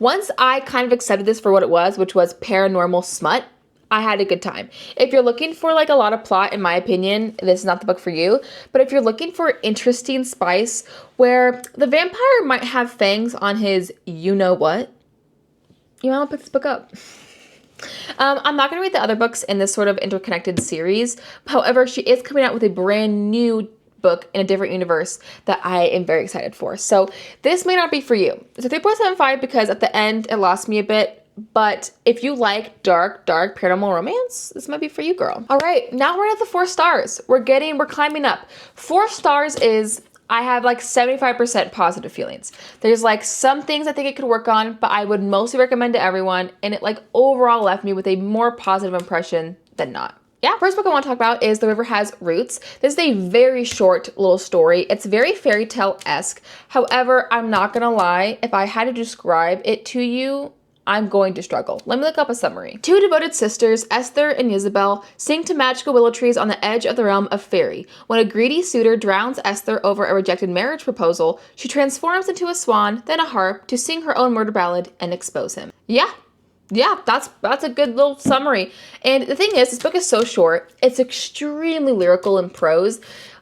Once I kind of accepted this for what it was, which was paranormal smut, I had a good time. If you're looking for like a lot of plot, in my opinion, this is not the book for you. But if you're looking for interesting spice where the vampire might have fangs on his you-know-what, you might want to pick this book up. I'm not going to read the other books in this sort of interconnected series. However, she is coming out with a brand new book in a different universe that I am very excited for. So this may not be for you. It's a 3.75 because at the end it lost me a bit. But if you like dark paranormal romance, this might be for you, girl. All right, now we're at the 4 stars. We're climbing up. 4 stars is, I have like 75% positive feelings. There's like some things I think it could work on, but I would mostly recommend to everyone. And it like overall left me with a more positive impression than not. Yeah, first book I want to talk about is The River Has Roots. This is a very short little story. It's very fairy tale-esque. However, I'm not gonna lie, if I had to describe it to you, I'm going to struggle. Let me look up a summary. 2 devoted sisters, Esther and Isabel, sing to magical willow trees on the edge of the realm of fairy. When a greedy suitor drowns Esther over a rejected marriage proposal, she transforms into a swan, then a harp, to sing her own murder ballad and expose him. Yeah, that's a good little summary. And the thing is, this book is so short. It's extremely lyrical in prose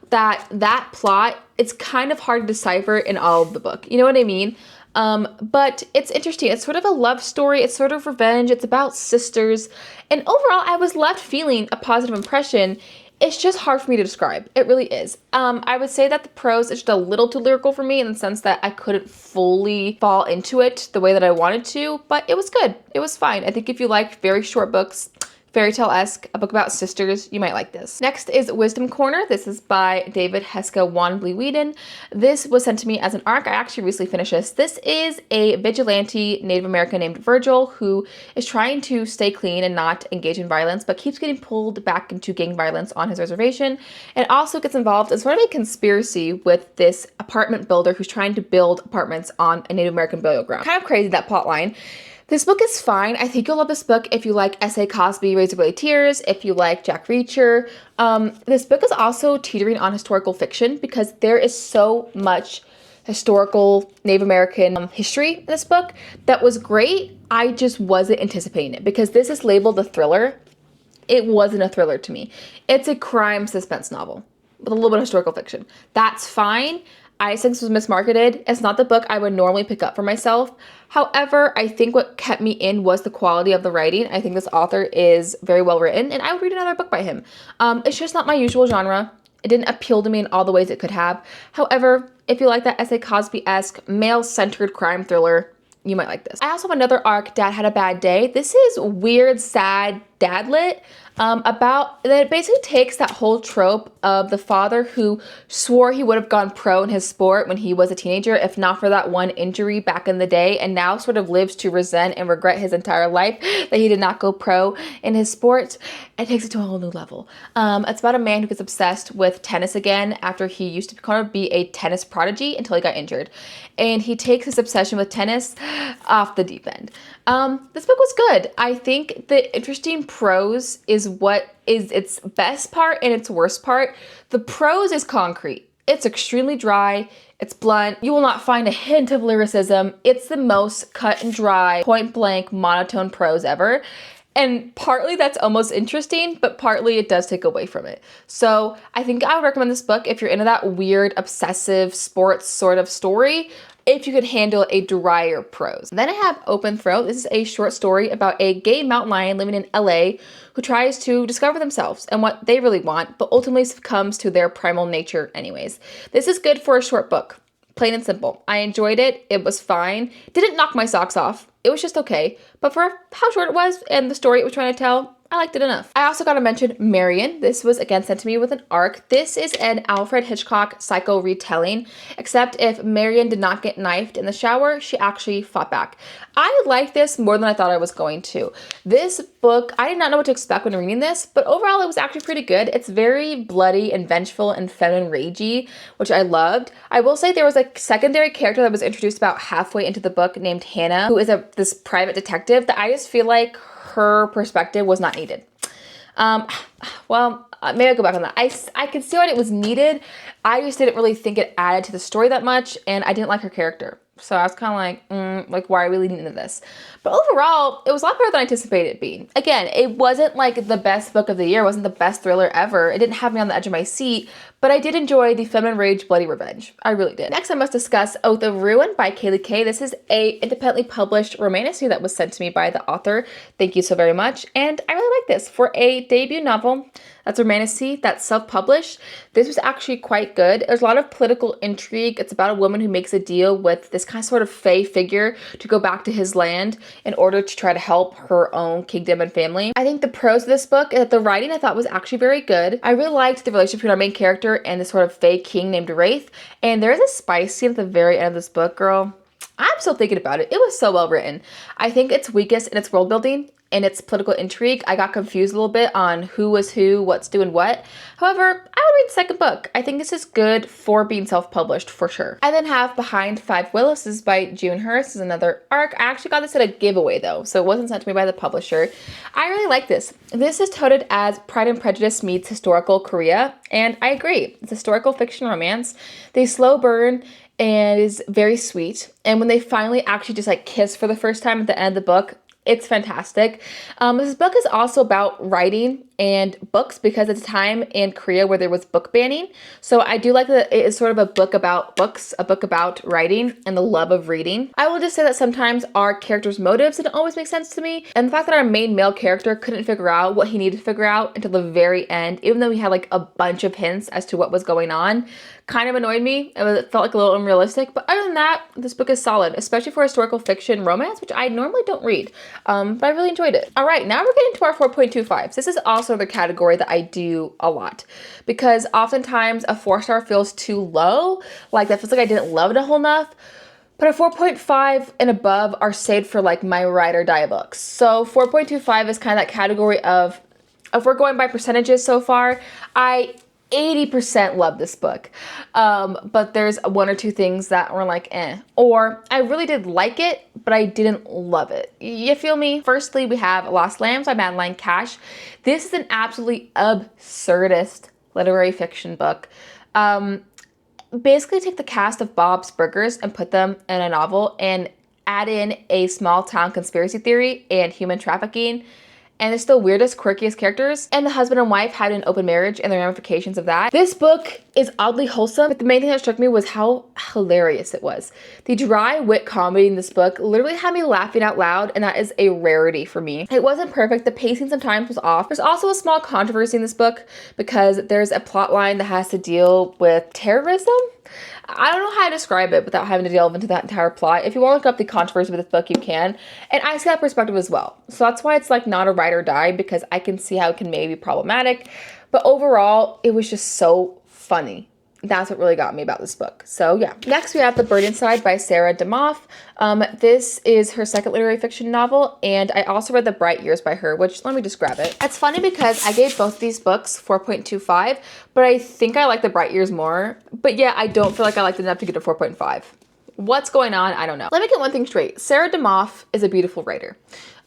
that plot, it's kind of hard to decipher in all of the book. You know what I mean? But it's interesting. It's sort of a love story. It's sort of revenge. It's about sisters. And overall, I was left feeling a positive impression. It's just hard for me to describe. It really is. I would say that the prose is just a little too lyrical for me in the sense that I couldn't fully fall into it the way that I wanted to, but it was good. It was fine. I think if you like very short books, fairy tale-esque, a book about sisters, you might like this. Next is Wisdom Corner. This is by David Heska Wanbley-Whedon. This was sent to me as an ARC. I actually recently finished this. This is a vigilante Native American named Virgil who is trying to stay clean and not engage in violence, but keeps getting pulled back into gang violence on his reservation, and also gets involved in sort of a conspiracy with this apartment builder who's trying to build apartments on a Native American burial ground. Kind of crazy, that plot line. This book is fine. I think you'll love this book if you like S.A. Cosby, Razorblade Tears, if you like Jack Reacher. This book is also teetering on historical fiction because there is so much historical Native American history in this book that was great. I just wasn't anticipating it because this is labeled a thriller. It wasn't a thriller to me. It's a crime suspense novel with a little bit of historical fiction. That's fine. I just think this was mismarketed. It's not the book I would normally pick up for myself. However, I think what kept me in was the quality of the writing. I think this author is very well written, and I would read another book by him. It's just not my usual genre. It didn't appeal to me in all the ways it could have. However, if you like that S.A. Cosby-esque, male-centered crime thriller, you might like this. I also have another arc, Dad Had a Bad Day. This is weird, sad, dad lit. It basically takes that whole trope of the father who swore he would have gone pro in his sport when he was a teenager, if not for that one injury back in the day, and now sort of lives to resent and regret his entire life that he did not go pro in his sport. It takes it to a whole new level. It's about a man who gets obsessed with tennis again after he used to kind of be a tennis prodigy until he got injured. And he takes his obsession with tennis off the deep end. This book was good. I think the interesting prose is what is its best part and its worst part. The prose is concrete. It's extremely dry. It's blunt. You will not find a hint of lyricism. It's the most cut and dry, point blank, monotone prose ever. And partly that's almost interesting, but partly it does take away from it. So I think I would recommend this book if you're into that weird, obsessive sports sort of story, if you could handle a drier prose. Then I have Open Throat. This is a short story about a gay mountain lion living in LA who tries to discover themselves and what they really want, but ultimately succumbs to their primal nature anyways. This is good for a short book. Plain and simple. I enjoyed it. It was fine. Didn't knock my socks off. It was just okay. But for how short it was and the story it was trying to tell, I liked it enough. I also got to mention Marion. This was again sent to me with an arc. This is an Alfred Hitchcock psycho retelling, except if Marion did not get knifed in the shower, she actually fought back. I liked this more than I thought I was going to. This book, I did not know what to expect when reading this, but overall it was actually pretty good. It's very bloody and vengeful and feminine ragey, which I loved. I will say there was a secondary character that was introduced about halfway into the book named Hannah, who is this private detective that I just feel like her perspective was not needed. Maybe I'll go back on that. I could see what it was needed. I just didn't really think it added to the story that much, and I didn't like her character. So I was kind of like, why are we leading into this? But overall, it was a lot better than I anticipated it being. Again, it wasn't like the best book of the year. It wasn't the best thriller ever. It didn't have me on the edge of my seat, but I did enjoy The Feminine Rage, Bloody Revenge. I really did. Next, I must discuss Oath of Ruin by Kaylee Kay. This is a independently published romance that was sent to me by the author. Thank you so very much. And I really like this. For a debut novel that's romantasy, that's self-published, this was actually quite good. There's a lot of political intrigue. It's about a woman who makes a deal with this kind of sort of fae figure to go back to his land in order to try to help her own kingdom and family. I think the pros of this book, the writing I thought was actually very good. I really liked the relationship between our main character and this sort of fae king named Wraith. And there's a spice scene at the very end of this book, girl. I'm still thinking about it. It was so well written. I think it's weakest in its world building and its political intrigue. I got confused a little bit on who was who, what's doing what. However, I would read the second book. I think this is good for being self-published for sure. I then have Behind Five Willows. This is by June Hurst. This is another arc. I actually got this at a giveaway though, so it wasn't sent to me by the publisher. I really like this. This is touted as Pride and Prejudice meets historical Korea, and I agree. It's historical fiction romance. They slow burn and is very sweet. And when they finally actually just like kiss for the first time at the end of the book, it's fantastic. This book is also about writing and books because it's a time in Korea where there was book banning. So I do like that it is sort of a book about books, a book about writing and the love of reading. I will just say that sometimes our characters' motives didn't always make sense to me. And the fact that our main male character couldn't figure out what he needed to figure out until the very end, even though we had like a bunch of hints as to what was going on, kind of annoyed me. It felt like a little unrealistic. But other than that, this book is solid, especially for historical fiction romance, which I normally don't read. But I really enjoyed it. All right, now we're getting to our 4.25s. This is also the category that I do a lot because oftentimes a 4-star feels too low. Like that feels like I didn't love it a whole enough. But a 4.5 and above are saved for like my ride or die books. So 4.25 is kind of that category of, if we're going by percentages so far, I 80% love this book. But there's one or two things that were like, eh. Or I really did like it, but I didn't love it. You feel me? Firstly, we have Lost Lambs by Madeline Cash. This is an absolutely absurdist literary fiction book. Basically take the cast of Bob's Burgers and put them in a novel and add in a small town conspiracy theory and human trafficking. And it's the weirdest, quirkiest characters. And the husband and wife had an open marriage and the ramifications of that. This book is oddly wholesome, but the main thing that struck me was how hilarious it was. The dry wit comedy in this book literally had me laughing out loud, and that is a rarity for me. It wasn't perfect. The pacing sometimes was off. There's also a small controversy in this book because there's a plot line that has to deal with terrorism. I don't know how to describe it without having to delve into that entire plot. If you want to look up the controversy with this book, you can. And I see that perspective as well. So that's why it's like not a ride or die, because I can see how it can maybe be problematic. But overall, it was just so funny. That's what really got me about this book. So yeah. Next we have The Bird Inside by Sarah DeMoff. This is her second literary fiction novel, and I also read The Bright Years by her, which, let me just grab it. It's funny because I gave both these books 4.25, but I think I like The Bright Years more. But yeah, I don't feel like I liked it enough to get a 4.5. What's going on? I don't know. Let me get one thing straight. Sarah DeMoff is a beautiful writer.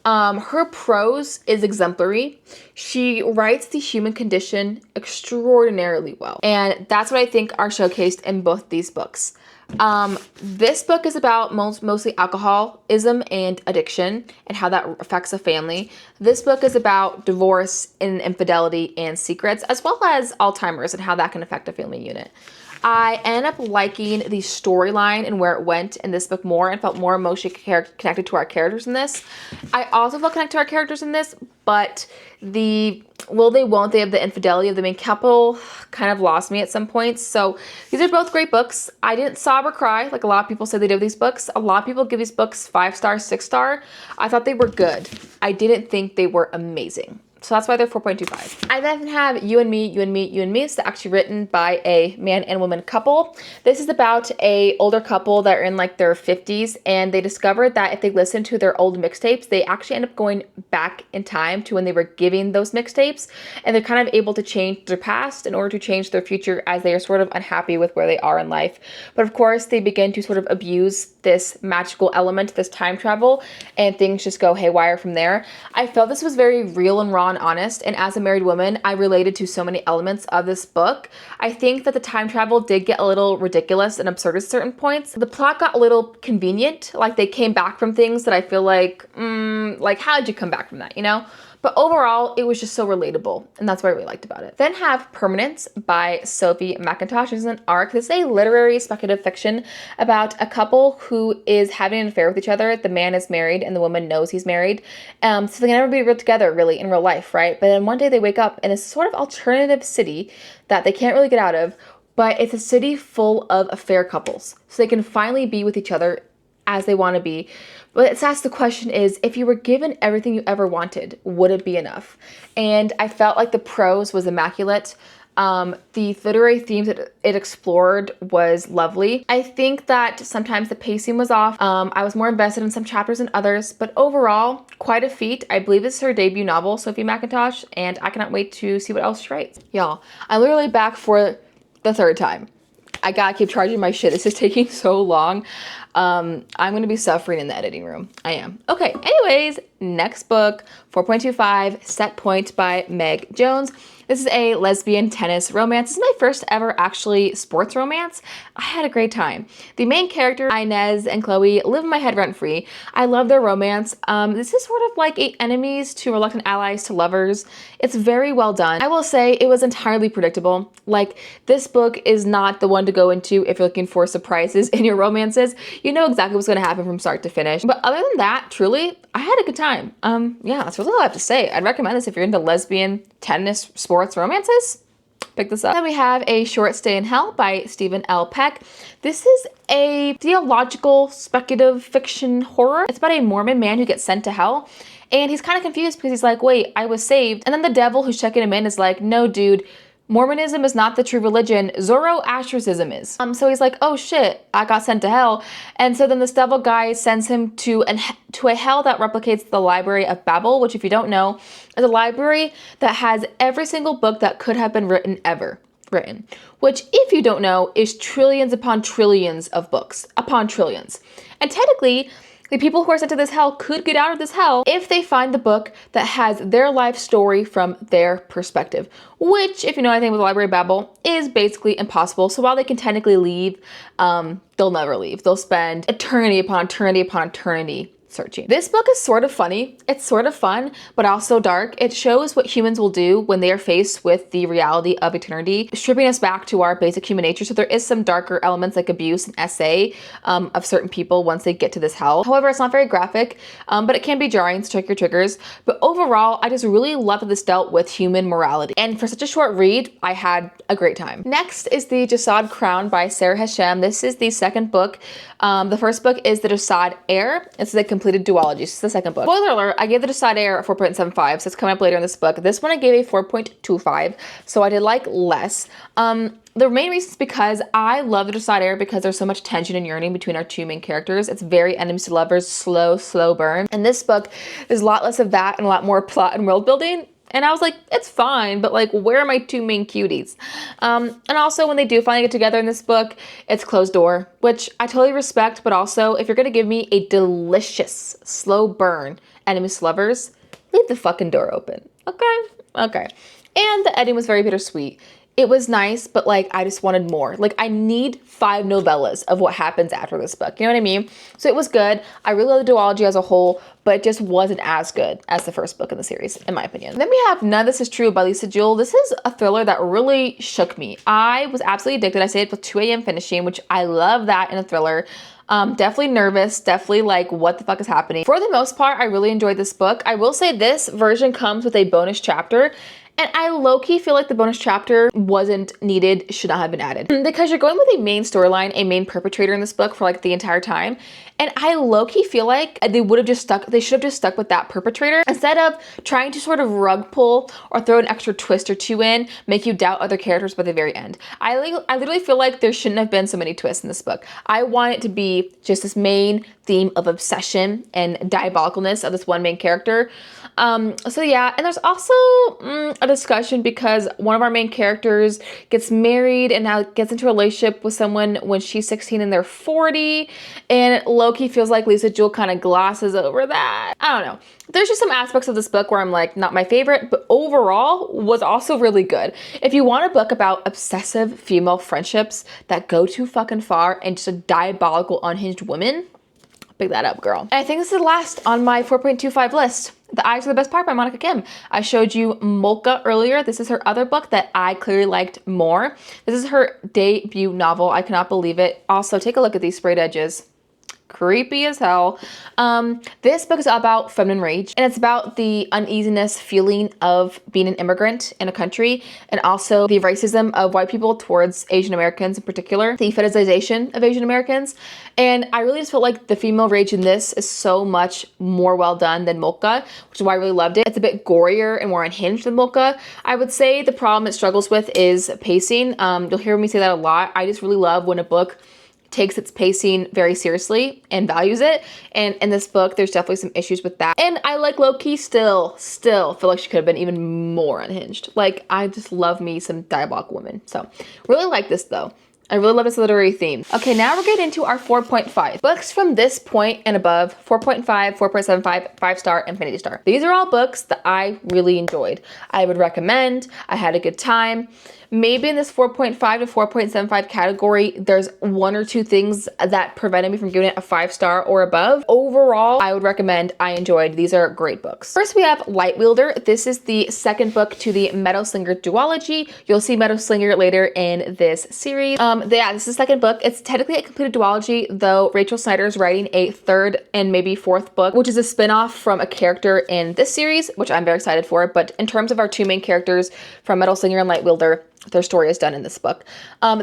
Her prose is exemplary. She writes the human condition extraordinarily well. And that's what I think are showcased in both these books. This book is about mostly alcoholism and addiction and how that affects a family. This book is about divorce and infidelity and secrets, as well as Alzheimer's and how that can affect a family unit. I ended up liking the storyline and where it went in this book more and felt more emotionally connected to our characters in this. I also felt connected to our characters in this, but the will they, won't they of the infidelity of the main couple kind of lost me at some points. So these are both great books. I didn't sob or cry like a lot of people say they do with these books. A lot of people give these books 5 stars, 6 star. I thought they were good. I didn't think they were amazing. So that's why they're 4.25. I then have You and Me, You and Me, You and Me. It's actually written by a man and woman couple. This is about a older couple that are in like their 50s, and they discovered that if they listen to their old mixtapes, they actually end up going back in time to when they were giving those mixtapes, and they're kind of able to change their past in order to change their future as they are sort of unhappy with where they are in life. But of course, they begin to sort of abuse this magical element, this time travel, and things just go haywire from there. I felt this was very real and raw raw and honest, and as a married woman, I related to so many elements of this book. I think that the time travel did get a little ridiculous and absurd at certain points. The plot got a little convenient, like they came back from things that I feel like how'd you come back from that, you know? But overall, it was just so relatable, and that's what I really liked about it. Then have Permanence by Sophie McIntosh. This is an arc. This is a literary speculative fiction about a couple who is having an affair with each other. The man is married, and the woman knows he's married. So they can never be real together, really, in real life, right? But then one day they wake up in a sort of alternative city that they can't really get out of, but it's a city full of affair couples. So they can finally be with each other as they want to be. But it's asked the question is, if you were given everything you ever wanted, would it be enough? And I felt like the prose was immaculate. The literary themes it explored was lovely. I think that sometimes the pacing was off. I was more invested in some chapters than others, but overall, quite a feat. I believe this is her debut novel, Sophie McIntosh, and I cannot wait to see what else she writes. Y'all, I'm literally back for the third time. I gotta keep charging my shit. This is taking so long. I'm gonna be suffering in the editing room. I am. Okay, anyways, next book, 4.25, Set Point by Meg Jones. This is a lesbian tennis romance. This is my first ever actually sports romance. I had a great time. The main character, Inez and Chloe, live in my head rent free. I love their romance. This is sort of like enemies to reluctant allies to lovers. It's very well done. I will say it was entirely predictable. Like, this book is not the one to go into if you're looking for surprises in your romances. You know exactly what's gonna happen from start to finish. But other than that, truly, I had a good time. Yeah, that's really all I have to say. I'd recommend this if you're into lesbian tennis sports romances. Pick this up. Then we have A Short Stay in Hell by Stephen L. Peck. This is a theological speculative fiction horror. It's about a Mormon man who gets sent to hell, and he's kind of confused because he's like, wait, I was saved. And then the devil who's checking him in is like, no, dude, Mormonism is not the true religion. Zoroastrianism is. So he's like, oh shit, I got sent to hell. And so then this devil guy sends him to a hell that replicates the Library of Babel, which if you don't know, is a library that has every single book that could have been written ever. Which if you don't know is trillions upon trillions of books upon trillions. And technically, the people who are sent to this hell could get out of this hell if they find the book that has their life story from their perspective, which, if you know anything with the Library of Babel, is basically impossible. So while they can technically leave, they'll never leave. They'll spend eternity upon eternity upon eternity searching. This book is sort of funny. It's sort of fun, but also dark. It shows what humans will do when they are faced with the reality of eternity, stripping us back to our basic human nature. So there is some darker elements like abuse and SA of certain people once they get to this hell. However, it's not very graphic, but it can be jarring, so check your triggers. But overall, I just really love that this dealt with human morality. And for such a short read, I had a great time. Next is The Jasad Crown by Sarah Hashem. This is the second book. The first book is The Jasad Heir. This is a completed duology. This is the second book. Spoiler alert, I gave The Jasad Heir a 4.75, so it's coming up later in this book. This one I gave a 4.25, so I did like less. The main reason is because I love The Jasad Heir because there's so much tension and yearning between our two main characters. It's very enemies to lovers, slow burn. In this book, there's a lot less of that and a lot more plot and world building. And I was like, it's fine, but like, where are my two main cuties? And also when they do finally get together in this book, it's closed door, which I totally respect, but also if you're gonna give me a delicious slow burn enemies to lovers, leave the fucking door open, okay? And the ending was very bittersweet. It was nice, but like, I just wanted more. Like, I need 5 novellas of what happens after this book. You know what I mean? So it was good. I really love the duology as a whole, but it just wasn't as good as the first book in the series, in my opinion. Then we have None of This Is True by Lisa Jewell. This is a thriller that really shook me. I was absolutely addicted. I stayed up till 2 a.m. finishing, which I love that in a thriller. Definitely nervous, definitely like, what the fuck is happening? For the most part, I really enjoyed this book. I will say this version comes with a bonus chapter, and I low-key feel like the bonus chapter wasn't needed, should not have been added. Because you're going with a main storyline, a main perpetrator in this book for like the entire time. And I low-key feel like they should have just stuck with that perpetrator instead of trying to sort of rug pull or throw an extra twist or two in, make you doubt other characters by the very end. I literally feel like there shouldn't have been so many twists in this book. I want it to be just this main theme of obsession and diabolicalness of this one main character. So yeah, and there's also a discussion because one of our main characters gets married and now gets into a relationship with someone when she's 16 and they're 40, and low-key feels like Lisa Jewell kind of glosses over that. I don't know. There's just some aspects of this book where I'm like, not my favorite, but overall was also really good. If you want a book about obsessive female friendships that go too fucking far and just a diabolical unhinged woman, pick that up, girl. And I think this is the last on my 4.25 list. The Eyes Are the Best Part by Monica Kim. I showed you Molka earlier. This is her other book that I clearly liked more. This is her debut novel. I cannot believe it. Also, take a look at these sprayed edges. Creepy as hell. This book is about feminine rage, and it's about the uneasiness feeling of being an immigrant in a country, and also the racism of white people towards Asian Americans in particular, the fetishization of Asian Americans. And I really just felt like the female rage in this is so much more well done than Molka, which is why I really loved it. It's a bit gorier and more unhinged than Molka. I would say the problem it struggles with is pacing. You'll hear me say that a lot. I just really love when a book takes its pacing very seriously and values it. And in this book, there's definitely some issues with that. And I like low-key still feel like she could have been even more unhinged. Like, I just love me some diabolical women. So really like this though. I really love this literary theme. Okay, now we're getting into our 4.5. Books from this point and above, 4.5, 4.75, 5-star, Infinity Star. These are all books that I really enjoyed. I would recommend. I had a good time. Maybe in this 4.5 to 4.75 category, there's one or two things that prevented me from giving it a 5-star or above. Overall, I would recommend. I enjoyed. These are great books. First, we have Light Wielder. This is the second book to the Meadowslinger duology. You'll see Meadowslinger later in this series. Yeah, this is the second book. It's technically a completed duology, though Rachel Snyder is writing a third and maybe fourth book, which is a spin-off from a character in this series, which I'm very excited for. But in terms of our two main characters from Meadowslinger and Light Wielder, their story is done in this book.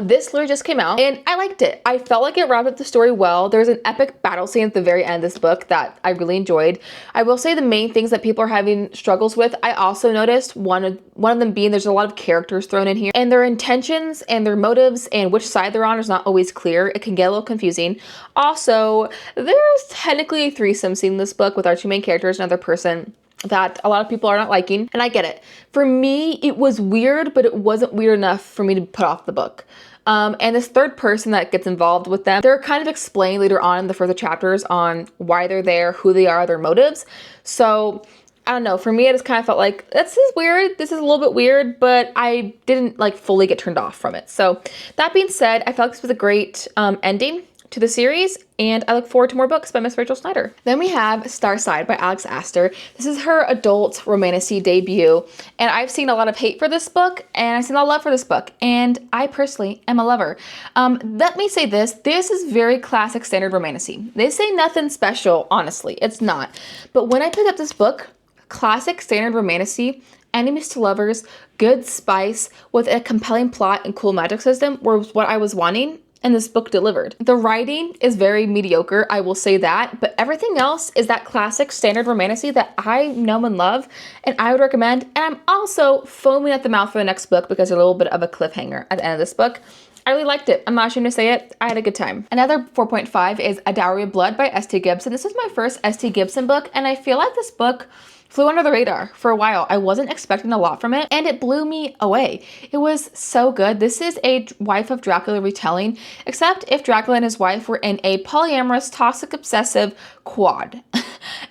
This literally just came out and I liked it. I felt like it wrapped up the story well. There's an epic battle scene at the very end of this book that I really enjoyed. I will say the main things that people are having struggles with, I also noticed one of them being there's a lot of characters thrown in here and their intentions and their motives and which side they're on is not always clear. It can get a little confusing. Also, there's technically a threesome scene in this book with our two main characters, another person that a lot of people are not liking, and I get it. For me, it was weird, but it wasn't weird enough for me to put off the book. And this third person that gets involved with them, they're kind of explained later on in the further chapters on why they're there, who they are, their motives. So I don't know, for me, I just kind of felt like, this is weird, this is a little bit weird, but I didn't like fully get turned off from it. So that being said, I felt like this was a great ending to the series, and I look forward to more books by Miss Rachel Snyder. Then we have Starside by Alex Astor. This is her adult romantasy debut, and I've seen a lot of hate for this book, and I've seen a lot of love for this book, and I personally am a lover. Let me say this is very classic standard romantasy. They say nothing special, honestly, it's not. But when I picked up this book, classic standard romantasy, enemies to lovers, good spice, with a compelling plot and cool magic system was what I was wanting, and this book delivered. The writing is very mediocre, I will say that, but everything else is that classic standard romantasy that I know and love, and I would recommend. And I'm also foaming at the mouth for the next book because there's a little bit of a cliffhanger at the end of this book. I really liked it. I'm not ashamed to say it. I had a good time. Another 4.5 is A Dowry of Blood by S.T. Gibson. This was my first S.T. Gibson book, and I feel like this book flew under the radar for a while. I wasn't expecting a lot from it, and it blew me away. It was so good. This is a Wife of Dracula retelling, except if Dracula and his wife were in a polyamorous, toxic, obsessive quad.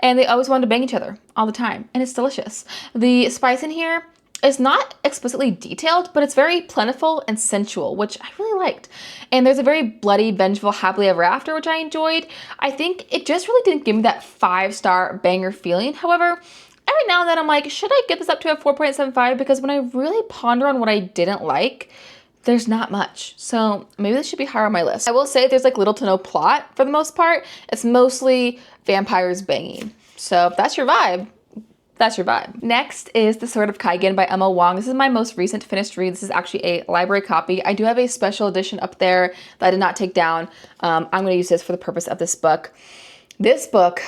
And they always wanted to bang each other all the time, and it's delicious. The spice in here is not explicitly detailed, but it's very plentiful and sensual, which I really liked. And there's a very bloody, vengeful, happily ever after, which I enjoyed. I think it just really didn't give me that 5-star banger feeling. However, every now and then I'm like, should I get this up to a 4.75? Because when I really ponder on what I didn't like, there's not much. So maybe this should be higher on my list. I will say there's like little to no plot for the most part. It's mostly vampires banging. So if that's your vibe, that's your vibe. Next is The Sword of Kaigen by Emma Wong. This is my most recent finished read. This is actually a library copy. I do have a special edition up there that I did not take down. I'm going to use this for the purpose of this book. This book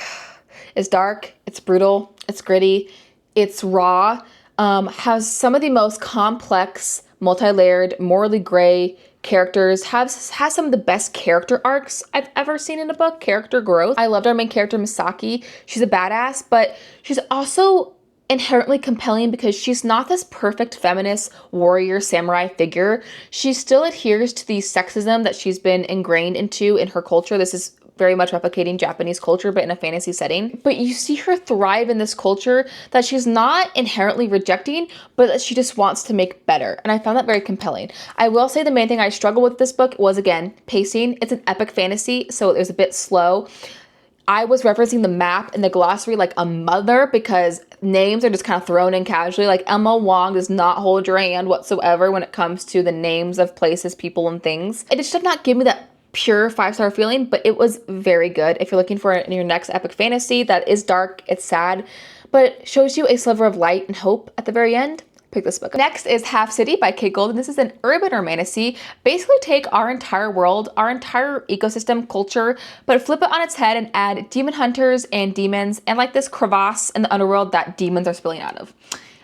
is dark, it's brutal, it's gritty, it's raw, has some of the most complex, multi-layered, morally gray characters, has some of the best character arcs I've ever seen in a book, character growth. I loved our main character, Misaki. She's a badass, but she's also inherently compelling because she's not this perfect feminist warrior samurai figure. She still adheres to the sexism that she's been ingrained into in her culture. This is very much replicating Japanese culture, but in a fantasy setting. But you see her thrive in this culture that she's not inherently rejecting, but that she just wants to make better. And I found that very compelling. I will say the main thing I struggled with this book was, again, pacing. It's an epic fantasy, so it was a bit slow. I was referencing the map and the glossary like a mother because names are just kind of thrown in casually. Like Emma Wong does not hold your hand whatsoever when it comes to the names of places, people, and things. It just did not give me that pure 5-star feeling, but it was very good. If you're looking for it in your next epic fantasy that is dark, it's sad, but shows you a sliver of light and hope at the very end, pick this book up. Next is Half City by Kate Gold, and this is an urban romantasy. Basically take our entire world, our entire ecosystem, culture, but flip it on its head and add demon hunters and demons and like this crevasse in the underworld that demons are spilling out of.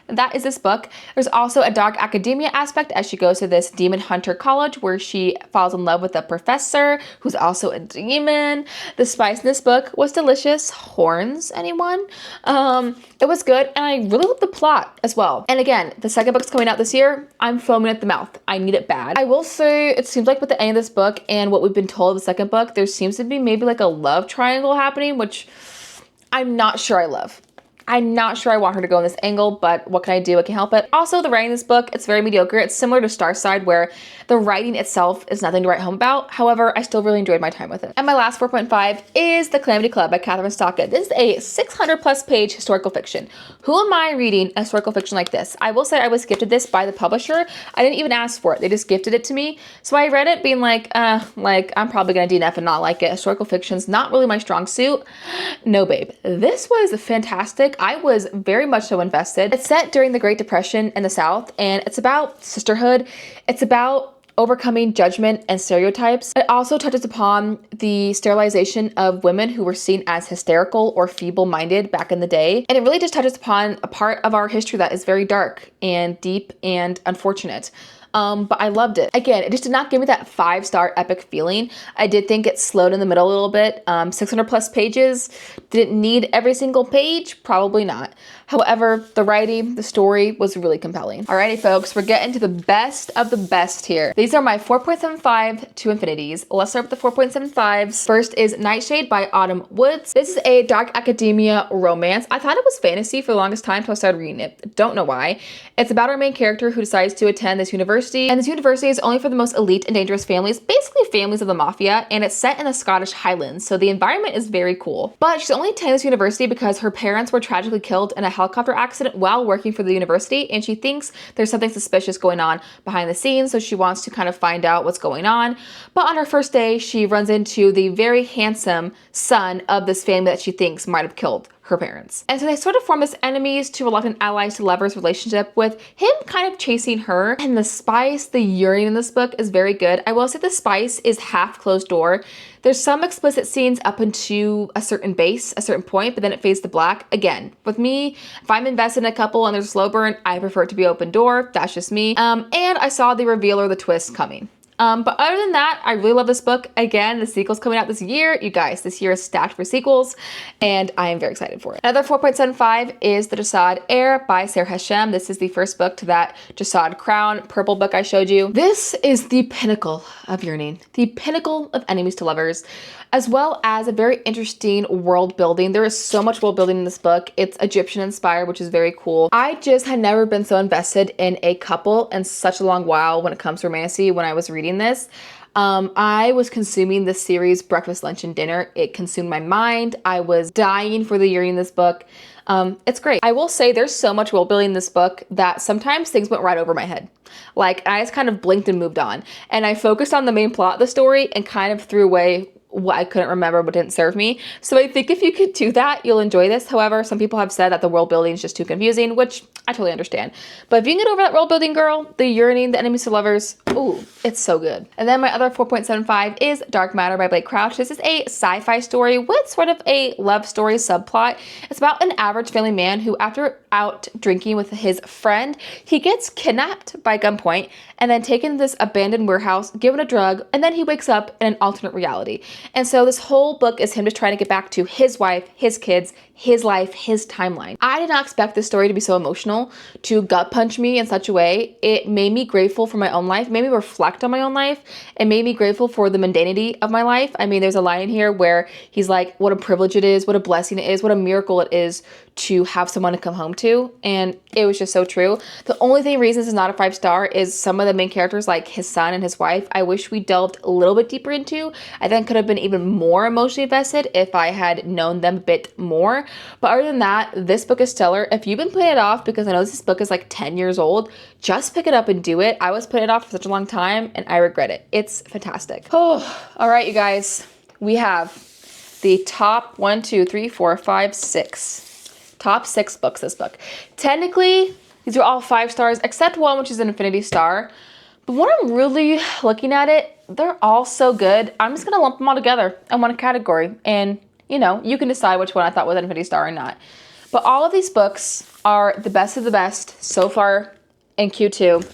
That is this book. There's also a dark academia aspect as she goes to this demon hunter college where she falls in love with a professor who's also a demon. The spice in this book was delicious. Horns, anyone? It was good, and I really loved the plot as well. And again, the second book's coming out this year. I'm foaming at the mouth. I need it bad. I will say it seems like with the end of this book and what we've been told of the second book, there seems to be maybe like a love triangle happening, which I'm not sure I love. I'm not sure I want her to go in this angle, but what can I do? I can't help it. Also, the writing in this book, it's very mediocre. It's similar to Starside, where the writing itself is nothing to write home about. However, I still really enjoyed my time with it. And my last 4.5 is The Calamity Club by Catherine Stockett. This is a 600+ page historical fiction. Who am I reading a historical fiction like this? I will say I was gifted this by the publisher. I didn't even ask for it. They just gifted it to me. So I read it being like I'm probably gonna DNF and not like it. Historical fiction's not really my strong suit. No, babe. This was fantastic. I was very much so invested. It's set during the Great Depression in the South, and it's about sisterhood. It's about overcoming judgment and stereotypes. It also touches upon the sterilization of women who were seen as hysterical or feeble-minded back in the day. And it really just touches upon a part of our history that is very dark and deep and unfortunate. But I loved it. Again, it just did not give me that 5-star epic feeling. I did think it slowed in the middle a little bit. 600+ pages. Did it need every single page? Probably not. However, the writing, the story was really compelling. Alrighty, folks, we're getting to the best of the best here. These are my 4.75 to infinities. Let's start with the 4.75s. First is Nightshade by Autumn Woods. This is a dark academia romance. I thought it was fantasy for the longest time until I started reading it. Don't know why. It's about our main character who decides to attend this university, and this university is only for the most elite and dangerous families, basically families of the mafia, and it's set in the Scottish Highlands, so the environment is very cool. But she's only attending this university because her parents were tragically killed in a helicopter accident while working for the university, and she thinks there's something suspicious going on behind the scenes, so she wants to kind of find out what's going on. But on her first day, she runs into the very handsome son of this family that she thinks might have killed her parents. And so they sort of form this enemies to reluctant allies to lovers relationship, with him kind of chasing her. And the spice, the yearning in this book is very good. I will say the spice is half closed door. There's some explicit scenes up into a certain base, a certain point, but then it fades to black. Again, with me, if I'm invested in a couple and there's a slow burn, I prefer it to be open door. That's just me. And I saw the reveal or the twist coming. But other than that, I really love this book. Again, the sequel's coming out this year. You guys, this year is stacked for sequels, and I am very excited for it. Another 4.75 is The Jasad Heir by Sarah Hashem. This is the first book to that Jasad Crown purple book I showed you. This is the pinnacle of yearning, the pinnacle of enemies to lovers, as well as a very interesting world building. There is so much world building in this book. It's Egyptian inspired, which is very cool. I just had never been so invested in a couple in such a long while when it comes to romantasy when I was reading this. I was consuming this series breakfast, lunch, and dinner. It consumed my mind. I was dying for the yearning in this book. It's great. I will say there's so much world building in this book that sometimes things went right over my head. Like, I just kind of blinked and moved on. And I focused on the main plot of the story and kind of threw away what I couldn't remember but didn't serve me. So I think if you could do that, you'll enjoy this. However, some people have said that the world building is just too confusing, which I totally understand. But if you can get over that world building, girl, the yearning, the enemies to lovers, ooh, it's so good. And then my other 4.75 is Dark Matter by Blake Crouch. This is a sci-fi story with sort of a love story subplot. It's about an average family man who, after out drinking with his friend, he gets kidnapped by gunpoint and then taken to this abandoned warehouse, given a drug, and then he wakes up in an alternate reality. And so this whole book is him just trying to get back to his wife, his kids, his life, his timeline. I did not expect this story to be so emotional, to gut punch me in such a way. It made me grateful for my own life, made me reflect on my own life, and made me grateful for the mundanity of my life. I mean, there's a line in here where he's like, what a privilege it is, what a blessing it is, what a miracle it is to have someone to come home to. And it was just so true. The only reason this is not a 5-star is some of the main characters, like his son and his wife, I wish we delved a little bit deeper into. I think could have been even more emotionally invested if I had known them a bit more. But other than that, this book is stellar. If you've been putting it off, because I know this book is like 10 years old, just pick it up and do it. I was putting it off for such a long time and I regret it. It's fantastic. Oh, all right, you guys, we have the top 1, 2, 3, 4, 5, 6. Top 6 books this book. Technically, these are all 5 stars, except one, which is an infinity star. But when I'm really looking at it, they're all so good. I'm just gonna lump them all together in one category. And you know, you can decide which one I thought was an infinity star or not. But all of these books are the best of the best so far in Q2.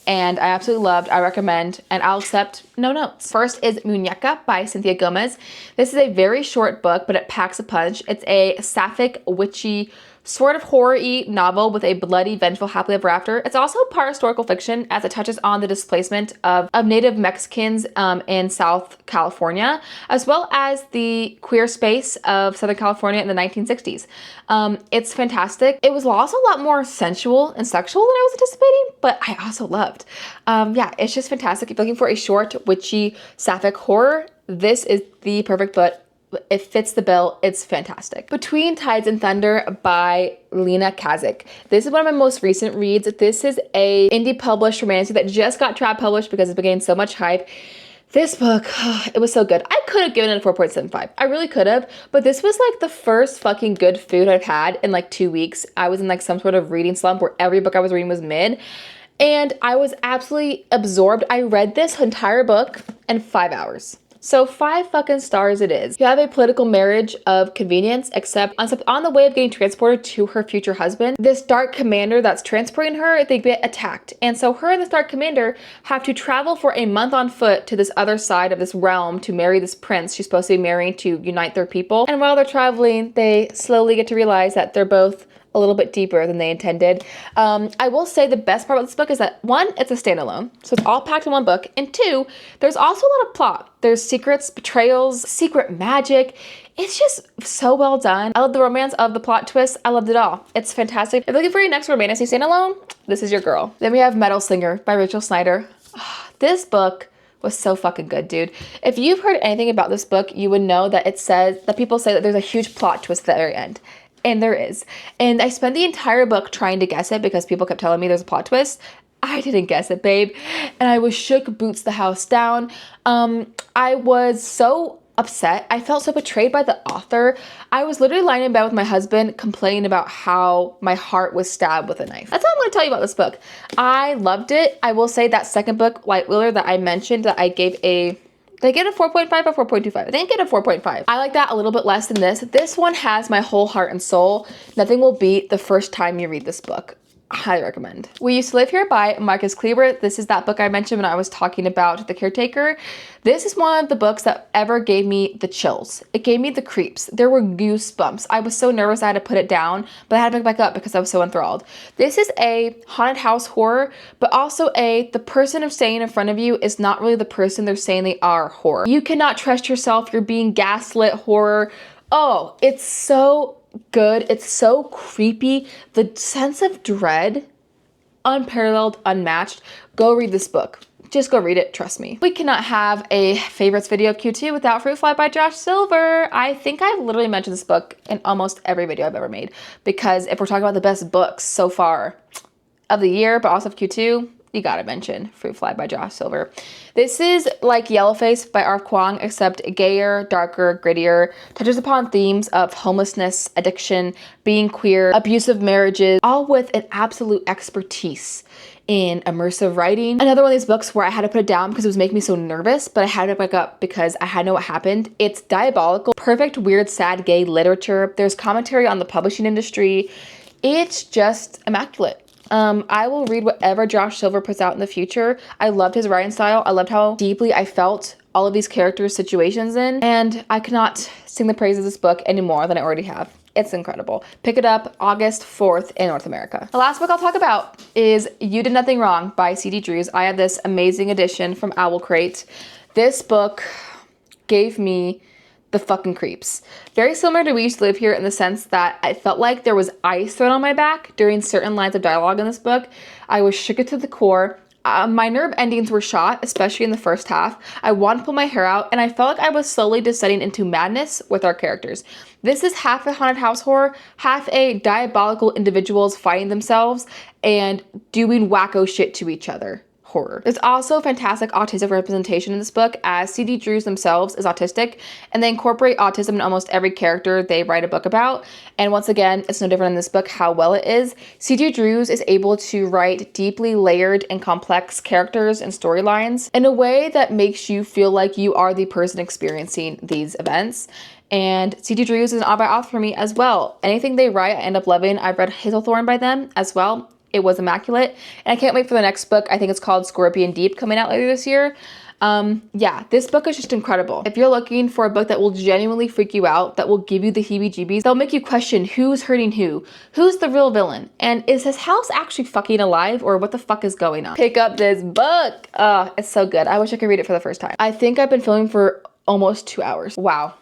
And I absolutely loved, I recommend, and I'll accept no notes. First is Muñeca by Cynthia Gomez. This is a very short book, but it packs a punch. It's a sapphic, witchy, sort of horror-y novel with a bloody, vengeful, happily ever after. It's also part historical fiction as it touches on the displacement of Native Mexicans in South California, as well as the queer space of Southern California in the 1960s. It's fantastic. It was also a lot more sensual and sexual than I was anticipating, but I also loved. Yeah, it's just fantastic. If you're looking for a short, witchy, sapphic horror, this is the perfect book. It fits the bill. It's fantastic. Between Tides and Thunder by Lena Kazik. This is one of my most recent reads. This is a indie published romantic that just got trad published because it's been getting so much hype. This book, it was so good. I could have given it a 4.75. I really could have, but this was like the first fucking good food I've had in like 2 weeks. I was in like some sort of reading slump where every book I was reading was mid, and I was absolutely absorbed. I read this entire book in 5 hours. So 5 fucking stars it is. You have a political marriage of convenience, except on the way of getting transported to her future husband, this dark commander that's transporting her, they get attacked. And so her and this dark commander have to travel for a month on foot to this other side of this realm to marry this prince she's supposed to be marrying to unite their people. And while they're traveling, they slowly get to realize that they're both a little bit deeper than they intended. I will say the best part about this book is that 1, it's a standalone, so it's all packed in one book, and 2, there's also a lot of plot. There's secrets, betrayals, secret magic. It's just so well done. I love the romance of the plot twist. I loved it all. It's fantastic. If you're looking for your next romantic standalone, this is your girl. Then we have Metal Slinger by Rachel Snyder. This book was so fucking good, dude. If you've heard anything about this book, you would know that it says that people say that there's a huge plot twist at the very end. And there is. And I spent the entire book trying to guess it because people kept telling me there's a plot twist. I didn't guess it, babe. And I was shook boots the house down. I was so upset. I felt so betrayed by the author. I was literally lying in bed with my husband complaining about how my heart was stabbed with a knife. That's all I'm going to tell you about this book. I loved it. I will say that second book, Light Wheeler, that I mentioned that I gave a... Did I get a 4.5 or 4.25? I think I get a 4.5. I like that a little bit less than this. This one has my whole heart and soul. Nothing will beat the first time you read this book. I highly recommend. We Used to Live Here by Marcus Kleber. This is that book I mentioned when I was talking about The Caretaker. This is one of the books that ever gave me the chills. It gave me the creeps. There were goosebumps. I was so nervous I had to put it down, but I had to pick it back up because I was so enthralled. This is a haunted house horror, but also the person who's staying in front of you is not really the person they're saying they are horror. You cannot trust yourself. You're being gaslit horror. Oh, it's so good. It's so creepy. The sense of dread, unparalleled, unmatched. Go read this book. Just go read it, trust me. We cannot have a favorites video of Q2 without Fruit Fly by Josh Silver. I think I've literally mentioned this book in almost every video I've ever made, because if we're talking about the best books so far of the year, but also of Q2, you gotta mention Fruit Fly by Josh Silver. This is like Yellowface by R. Kwong, except gayer, darker, grittier, touches upon themes of homelessness, addiction, being queer, abusive marriages, all with an absolute expertise in immersive writing. Another one of these books where I had to put it down because it was making me so nervous, but I had to pick up because I had to know what happened. It's diabolical, perfect, weird, sad, gay literature. There's commentary on the publishing industry. It's just immaculate. I will read whatever Josh Silver puts out in the future. I loved his writing style. I loved how deeply I felt all of these characters' situations in, and I cannot sing the praises of this book any more than I already have. It's incredible. Pick it up August 4th in North America. The last book I'll talk about is You Did Nothing Wrong by C.D. Drews. I have this amazing edition from Owl Crate. This book gave me the fucking creeps. Very similar to We Used to Live Here in the sense that I felt like there was ice thrown on my back during certain lines of dialogue in this book. I was shook to the core. My nerve endings were shot, especially in the first half. I wanted to pull my hair out, and I felt like I was slowly descending into madness with our characters. This is half a haunted house horror, half a diabolical individuals fighting themselves and doing wacko shit to each other horror. There's also fantastic autistic representation in this book, as C.D. Drews themselves is autistic, and they incorporate autism in almost every character they write a book about. And once again, it's no different in this book how well it is. C.D. Drews is able to write deeply layered and complex characters and storylines in a way that makes you feel like you are the person experiencing these events. And C.D. Drews is an odd by author for me as well. Anything they write, I end up loving. I've read Hazelthorn by them as well. It was immaculate, and I can't wait for the next book. I think it's called Scorpion Deep, coming out later this year. Yeah, this book is just incredible. If you're looking for a book that will genuinely freak you out, that will give you the heebie-jeebies, that'll make you question who's hurting who's the real villain, and is his house actually fucking alive, or what the fuck is going on? Pick up this book. Oh, it's so good. I wish I could read it for the first time. I think I've been filming for almost 2 hours. Wow.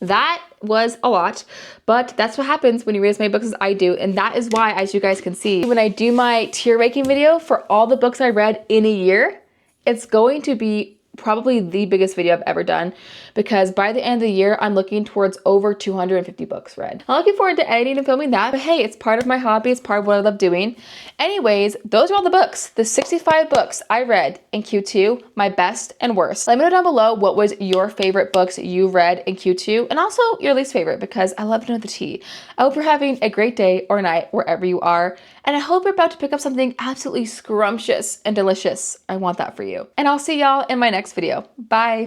That was a lot, but that's what happens when you read as many books as I do, and that is why, as you guys can see, when I do my tier ranking video for all the books I read in a year, it's going to be probably the biggest video I've ever done, because by the end of the year, I'm looking towards over 250 books read. I'm looking forward to editing and filming that, but hey, it's part of my hobby, it's part of what I love doing. Anyways, those are all the books, the 65 books I read in Q2, my best and worst. Let me know down below what was your favorite books you read in Q2, and also your least favorite, because I love to know the tea. I hope you're having a great day or night wherever you are, and I hope you're about to pick up something absolutely scrumptious and delicious. I want that for you. And I'll see y'all in my next video. Bye.